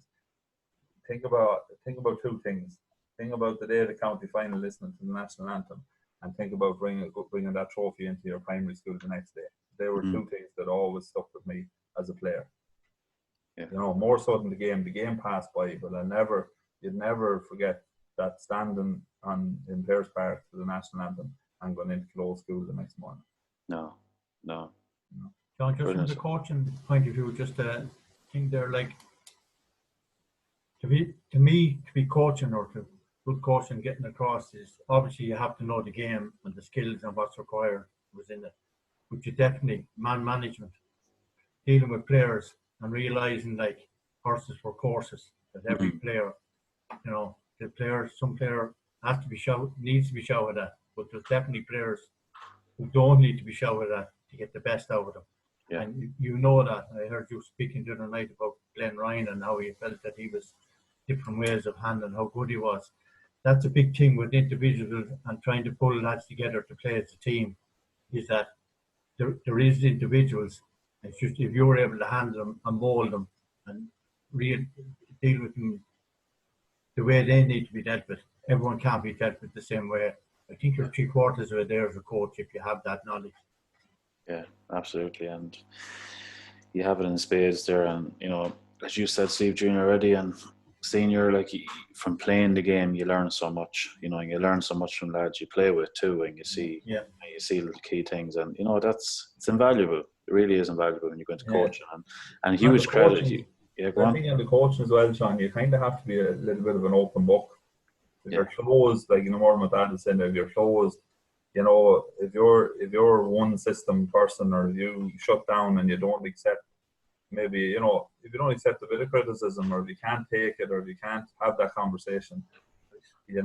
think about 2 things. Think about the day of the county final listening to the national anthem, and think about bringing that trophy into your primary school the next day. There were 2 things that always stuck with me as a player. Yeah. More so than the game. The game passed by, but you'd never forget that standing in Pears Park for the national anthem and going into close school the next morning.
No.
John, just from the coaching point of view, just I think they're like, to be coaching or to good coaching, getting across is obviously you have to know the game and the skills and what's required within it. But you definitely man management, dealing with players and realizing like horses for courses. That every player, some player has to be needs to be shouted at, but there's definitely players who don't need to be shouted at to get the best out of them.
Yeah.
And you know that. I heard you speaking the other night about Glenn Ryan and how he felt that he was different ways of handling how good he was. That's a big thing with individuals and trying to pull lads together to play as a team, is that there is individuals. It's just if you're able to handle them and mold them and deal with them the way they need to be dealt with, everyone can't be dealt with the same way. I think you're 3/4 of it there as a coach if you have that knowledge.
Yeah, absolutely. And you have it in spades there. And, as you said, Steve, junior already and senior, like from playing the game, you learn so much, and you learn so much from lads you play with too. And you see little key things. And, it's invaluable. It really is invaluable when you go into coaching. And huge credit.
I think on the coaching as well, Sean, you kind of have to be a little bit of an open book. If you're closed, like more my dad is saying, if you're closed, if you're one system person, or you shut down and you don't accept if you don't accept a bit of criticism, or if you can't take it, or if you can't have that conversation, you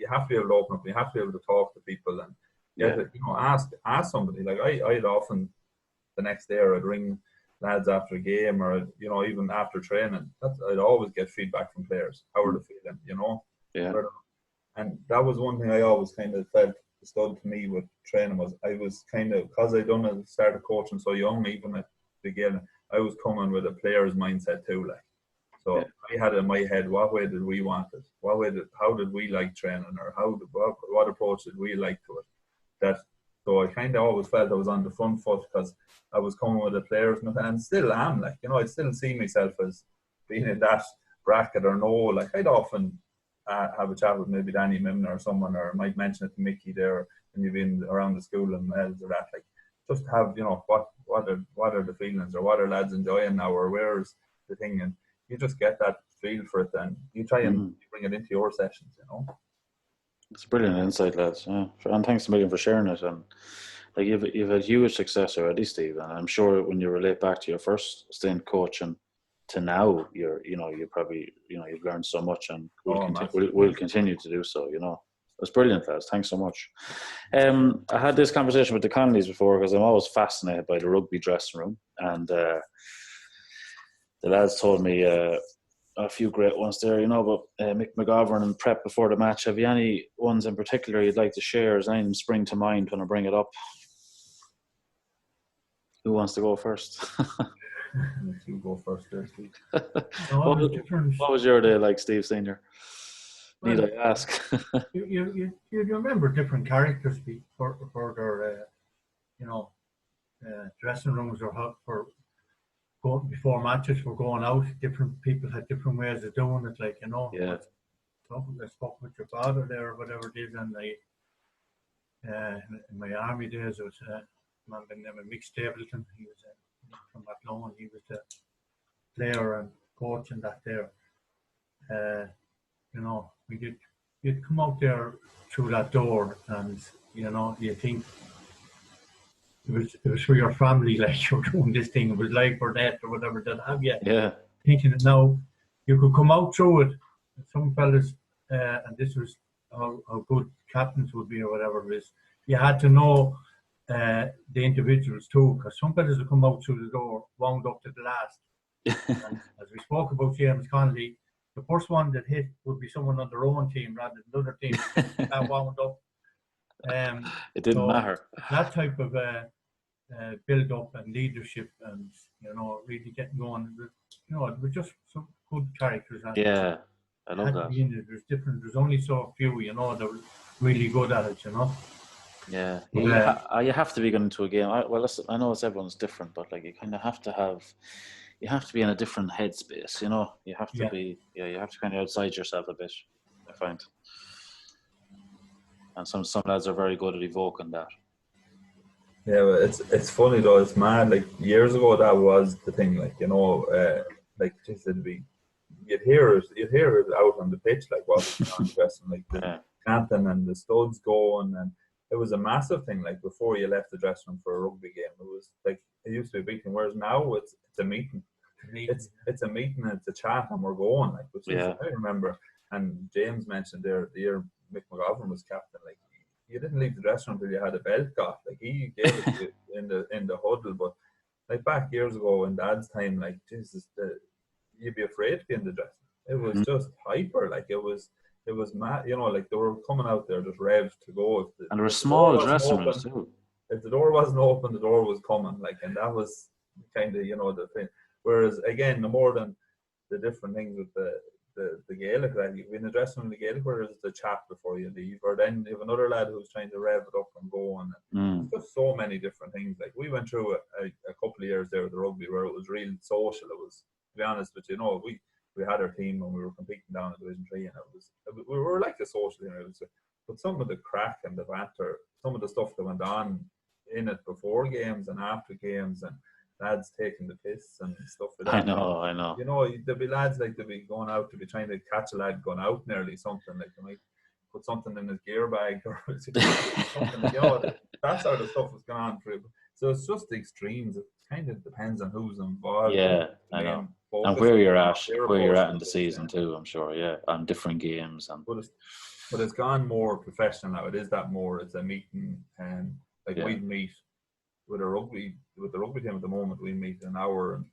have to be able to open up. You have to be able to talk to people and ask somebody. Like I'd often the next day, or I'd ring lads after a game, or even after training. I'd always get feedback from players. How are they feeling?
Yeah.
And that was one thing I always kind of felt stood to me with training, was I was kind of, because I started coaching so young, even at the beginning, I was coming with a player's mindset too. So I had in my head, what way did we want it? How did we like training, or what approach did we like to it? So I kind of always felt I was on the front foot, because I was coming with a player's mindset, and still am. I still see myself as being in that bracket, or no. I'd often have a chat with maybe Danny Mimner or someone, or I might mention it to Mickey there when you've been around the school and Mels or that. Just have, what are the feelings, or what are lads enjoying now, or where's the thing, and you just get that feel for it, and you try and bring it into your sessions.
It's brilliant insight, lads. Yeah. And thanks a million for sharing it. And you've had huge success already, Steve. And I'm sure when you relate back to your first stint coaching to now, you're probably you've learned so much, and will continue to do so. It's brilliant, lads. Thanks so much. I had this conversation with the Conleys before, because I'm always fascinated by the rugby dressing room, and the lads told me a few great ones there, you know, but Mick McGovern and prep before the match. Have you any ones in particular you'd like to share? Does any of them spring to mind when I bring it up? Who wants to go first?
You go first there, Steve.
What was your day like, Steve Senior? Need I ask?
you remember different characters for their dressing rooms or before matches were going out. Different people had different ways of doing it, like, you know.
Yeah.
I spoke with your father there or whatever it is, and in my army days, it was a man by the name of Mick Stapleton. He was from Athlone. He was the player and coach in that there. You know, you'd come out there through that door, and you know, you think it was for your family, like you're doing this thing. It was life or death or whatever that have you.
Yeah.
Thinking that now you could come out through it. Some fellas, and this was how good captains would be or whatever it is. You had to know the individuals too, because some fellas would come out through the door wound up to the last. And as we spoke about James Connolly, the first one that hit would be someone on their own team rather than another team that wound up.
It didn't matter.
That type of build up and leadership, and you know, really getting going. You know, it was just some good characters.
Yeah, I love that.
There's different. There's only so few, you know, that were really good at it. You know.
Yeah, you have to be going into a game. I know everyone's different, but like you kind of have to be in a different headspace. You know, you have to be. Yeah, you have to kind of outside yourself a bit, I find. And some lads are very good at evoking that.
Yeah, but it's funny though. It's mad. Like years ago, that was the thing. Like, you know, like just you'd hear it out on the pitch, like what was on dressing, like the chanting and the studs going, and it was a massive thing. Like before you left the dressing room for a rugby game, it was like it used to be a big thing. Whereas now it's a meeting. It's a meeting. It's a chat, and we're going. Like, which is, I remember. And James mentioned there the year Mick McGovern was captain. Like, you didn't leave the dressing room until you had a belt got. Like, he gave it to you in the huddle. But like back years ago in Dad's time, like Jesus, you'd be afraid to be in the dressing room. It was just hyper. Like it was mad. You know, like they were coming out there just revved to go.
And there were small dressing rooms too.
If the door wasn't open, the door was coming. Like, and that was kind of, you know, the thing. Whereas again, the more than the different things with the Gaelic, like you in the dressing room in the Gaelic, where it's the chat before you leave, or then you have another lad who's trying to rev it up and go on. Just so many different things. Like we went through a couple of years there with the rugby where it was real social. It was, to be honest with you, know, we had our team when we were competing down in Division 3, and we were like a social, you know. But some of the crack and the banter, some of the stuff that went on in it before games and after games, and lads taking the piss and stuff like that.
I know.
You know, there'll be lads like they'll be going out to be trying to catch a lad going out nearly something, like they might put something in his gear bag or something, you know, that sort of stuff was going on through. So it's just the extremes. It kind of depends on who's involved.
Yeah, I know. And where you're at in the season too, I'm sure, on different games.
But it's gone more professional now. It is that more, it's a meeting, and like we'd meet with the rugby team at the moment. We meet an hour and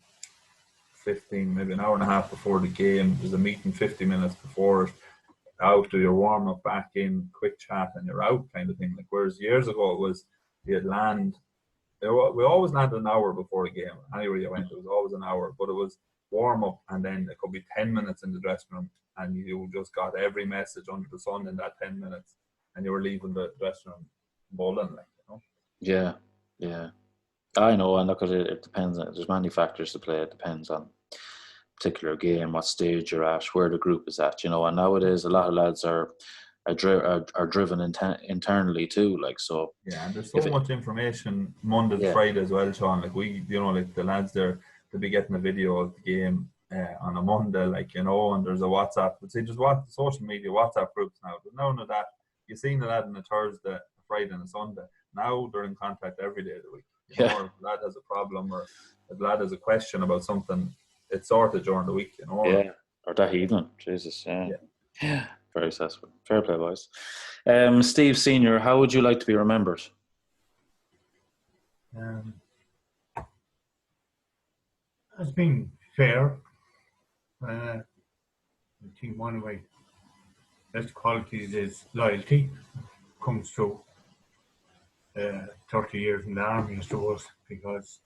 15, maybe an hour and a half before the game. There's a meeting 50 minutes before it. Out, do your warm up, back in, quick chat, and you're out, kind of thing. Like whereas years ago it was you'd land. We always landed an hour before a game. Anywhere you went, it was always an hour. But it was warm up, and then it could be 10 minutes in the dressing room, and you just got every message under the sun in that 10 minutes, and you were leaving the dressing room bowling, like, you know.
Yeah. I know, and look at it. It depends. There's many factors to play. It depends on particular game, what stage you're at, where the group is at. You know, and nowadays a lot of lads are driven internally too. Like so.
Yeah, and there's so much information Monday to Friday as well, Sean. Like we, you know, like the lads there, they'll be getting a video of the game on a Monday, like, you know, and there's a WhatsApp. But see, there's social media WhatsApp groups now. There's none of that. You've seen the lad on a Thursday, a Friday, and a Sunday. Now they're in contact every day of the week. You know, if a lad has a problem or if a lad has a question about something, it's sorted during the week, you know.
Yeah, or that evening. Jesus, yeah. Very successful. Fair play, boys. Steve Senior, how would you like to be remembered?
As being fair, I think one of my best qualities is loyalty. Comes through 30 years in the army, I suppose, because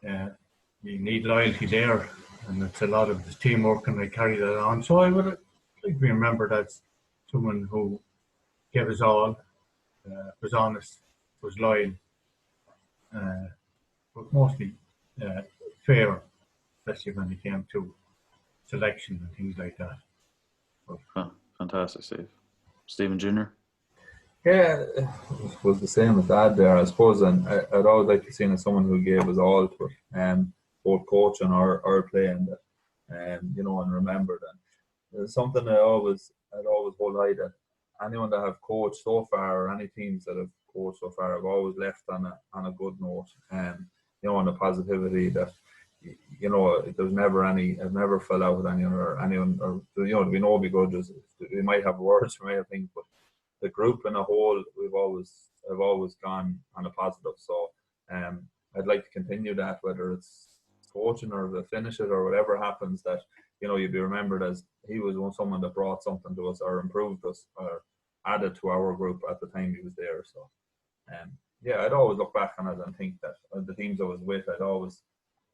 you need loyalty there, and it's a lot of the teamwork, and I carry that on. So I would like to be remembered as someone who gave us all, was honest, was loyal, but mostly fair, especially when it came to selection and things like that.
Oh, fantastic, Steve. Stephen Jr.?
Yeah, it was the same as Dad there, I suppose, and I'd always like to see as someone who gave us all to it, both coaching or playing, you know, and remembered. And there's something I'd always hold high, that anyone that have coached so far, or any teams that have coached so far, have always left on a good note, you know, on the positivity that, you know, there's never any, I've never fell out with anyone, or you know, we know begrudges. We might have words, we might have things, but the group in a whole, have always gone on a positive. So I'd like to continue that, whether it's coaching or the finish it or whatever happens, that, you know, you'd be remembered as he was someone that brought something to us, or improved us, or added to our group at the time he was there. So yeah, I'd always look back on it and think that the teams I was with, I'd always,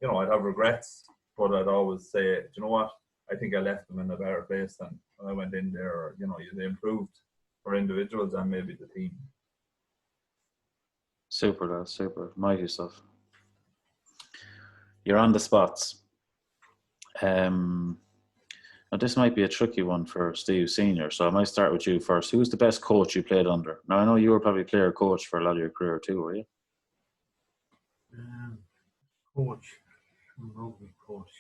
you know, I'd have regrets, but I'd always say, do you know what, I think I left them in a better place than when I went in there, or, you know, they improved for individuals and maybe the team.
Super, lads, super. Mighty stuff. You're on the spots. Now this might be a tricky one for Steve Senior, so I might start with you first. Who was the best coach you played under? Now, I know you were probably player coach for a lot of your career too, were you?
Coach, rugby coach.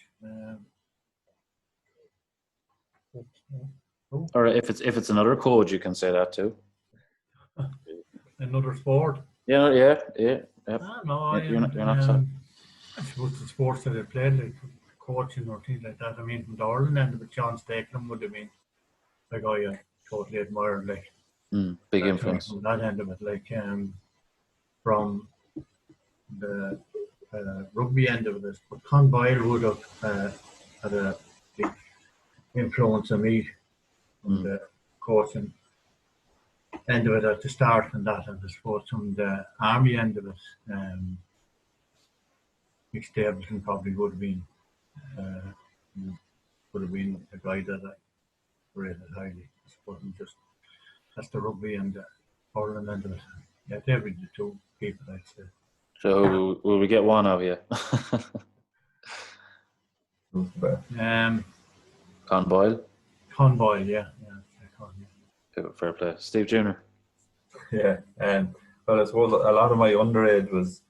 Or if it's another coach, you can say that too.
Another sport?
Yeah.
No,
you're not
I suppose the sports that I played, like coaching or things like that. I mean, from the Ireland end of it, John Stakelum would have been a guy I totally admired. Like,
big influence
from that end of it. Like, from the rugby end of it, but Con Boyle would have had a big influence on me from the coaching end of it at the start, and that, and I suppose from the army end of it, Mick Stapleton probably would have been a guy that I rated highly. I suppose, and just that's the rugby and the Ireland end of it. Yeah, they'd be the two people I'd say.
So will we get one of you? Con Boyle?
Con Boyle, yeah.
Fair play. Steve Jr.?
Yeah, well, I suppose a lot of my underage was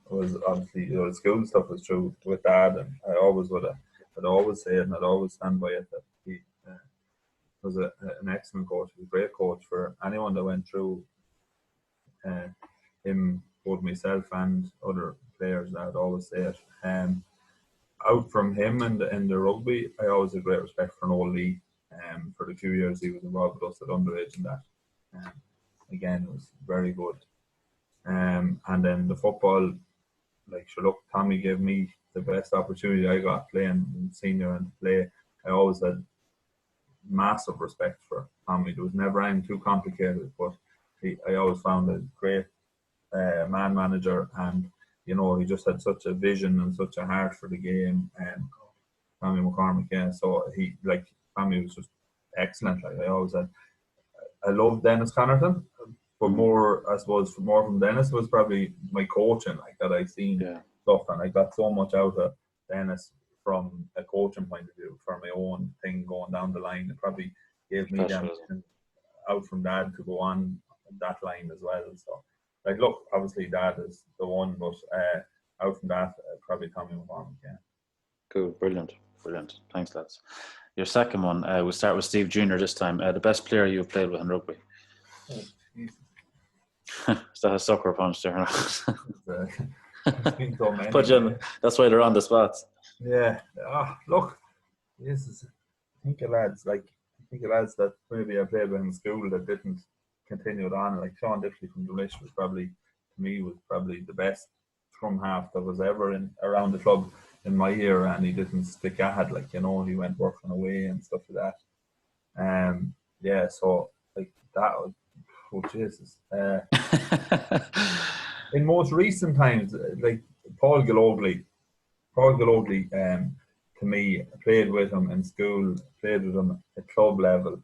obviously, you know, the school stuff was true with Dad, and I always I'd always say it, and I'd always stand by it, that he was an excellent coach. He was a great coach for anyone that went through him, both myself and other players. I'd always say it. Out from him and the rugby, I always had great respect for Noel Lee. For the few years he was involved with us at underage and that. Again, it was very good. And then the football, like, sure, look, Tommy gave me the best opportunity I got playing in senior and play. I always had massive respect for Tommy. There was never anything too complicated, but I always found a great man manager, and, you know, he just had such a vision and such a heart for the game. And Tommy McCormick, yeah. So Tommy was just excellent. Like, I loved Dennis Connerton, but more from Dennis was probably my coaching, like, that I seen stuff, and I got so much out of Dennis from a coaching point of view, for my own thing going down the line. It probably gave me them out from Dad to go on that line as well. So, like, look, obviously Dad is the one, but out from that, probably Tommy McCormick, yeah.
Cool, brilliant. Thanks, lads. Your second one, we'll start with Steve Jr. this time. The best player you've played with in rugby? Is that a sucker punch there? Put you in, that's why they're on the spots.
Yeah. Look, I think of lads that maybe I played with in school that didn't continue it on. Like Sean Dipley from Dunish was probably the best scrum half that was ever in around the club. in my era, and he didn't stick at it. Like, you know, he went working away and stuff like that. Yeah, so like that. Oh Jesus! In most recent times, like Paul Gallogly, to me, played with him in school, played with him at club level,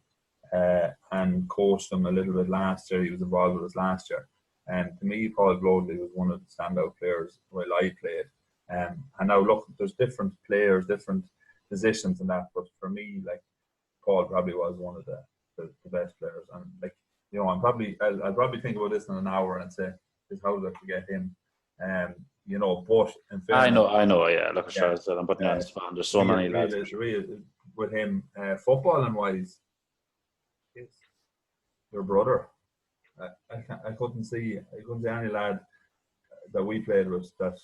and coached him a little bit last year. He was involved with us last year. And to me, Paul Gallogly was one of the standout players while I played. And now look, there's different players, different positions in that, but for me, like, Paul probably was one of the best players. And like, you know, I'll probably think about this in an hour and say, how did I forget him? You know, but in fairness,
I know, yeah. Look, yeah. I'm putting you on the spot. There's so many lads.
With him, footballing wise, it's your brother. I couldn't see any lad that we played with that.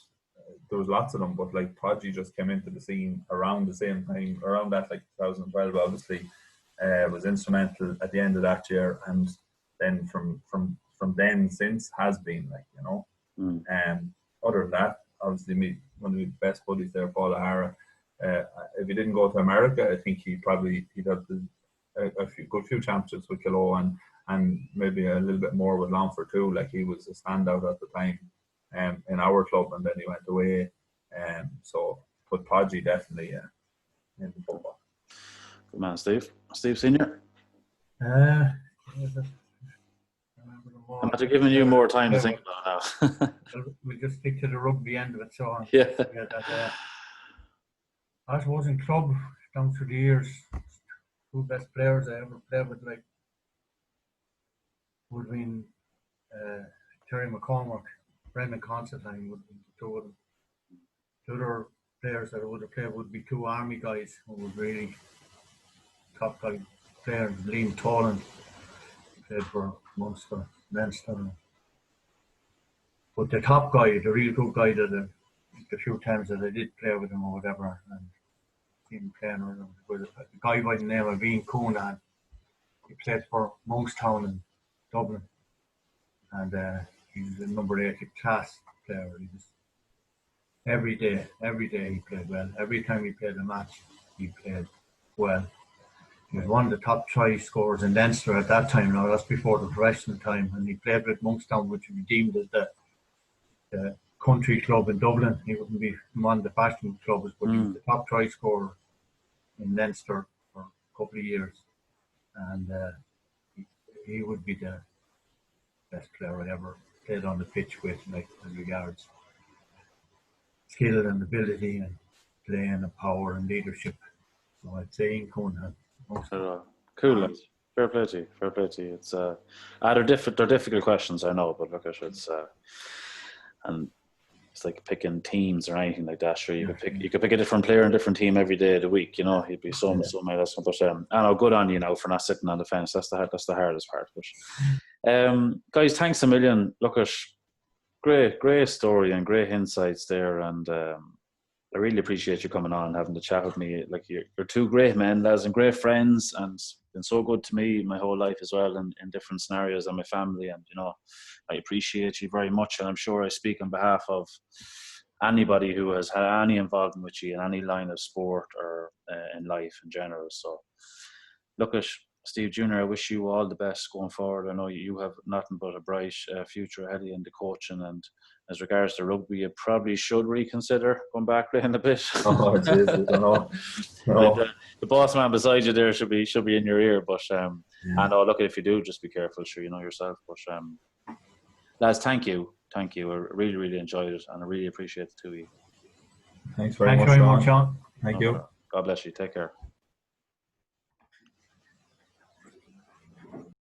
There was lots of them, but like Podgy just came into the scene around the same time, around that, like 2012, obviously, was instrumental at the end of that year, and then from then since has been, like, you know. Other than that, obviously, one of the best buddies there, Paul O'Hara. If he didn't go to America, I think he'd have a good few championships with Kilo and maybe a little bit more with Longford too. Like, he was a standout at the time in our club, and then he went away. So put Podgy definitely in the football.
Good man, Steve. Steve Senior. I'm after giving you more time to think about now.
We'll just stick to the rugby end of it. So
yeah.
I suppose in club down through the years, two best players I ever played with, like, would have been Terry McCormack, Brendan Constantine would be two of them. The other players that I would have played would be two Army guys who were really top guy players. Liam Tolan played for Munster, Leinster. But the top guy, the real good guy, that the few times that I did play with him or whatever, and seen him playing with him, was a guy by the name of Ian Coonan. He played for Monkstown in Dublin, and he's a number 8 class player. He was every day he played well. Every time he played a match, he played well. He was one of the top try scorers in Leinster at that time. Now, that's before the professional time, and he played with Monkstown, which would be deemed as the country club in Dublin. He wouldn't be one of the fashion clubs, but he was the top try scorer in Leinster for a couple of years, and he would be the best player I ever played on the pitch with, like, as regards skill and ability and playing and power and leadership. So I'd say Ian Coonan.
Cool, lads. Fair play to you. It's they're difficult questions, I know, but look at it. And it's like picking teams or anything like that. Sure, you could pick a different player and different team every day of the week. You know, you'd be so many less. But I know, good on you now for not sitting on the fence. That's the hardest part. But guys, thanks a million. Look at great story and great insights there, and I really appreciate you coming on and having the chat with me. Like, you're two great men, lads, and great friends, and been so good to me my whole life as well in different scenarios and my family. And, you know, I appreciate you very much, and I'm sure I speak on behalf of anybody who has had any involvement with you in any line of sport or in life in general. So look at Steve Junior, I wish you all the best going forward. I know you have nothing but a bright future ahead of you in the coaching, and as regards to rugby, you probably should reconsider going back playing a bit.
Oh, Jesus, I know. No.
The boss man beside you there should be in your ear, but I know, look, if you do, just be careful, sure, you know yourself. But lads, thank you. I really, really enjoyed it, and I really appreciate the two of you.
Thanks very much, Sean.
Sean.
Thank you.
God bless you. Take care.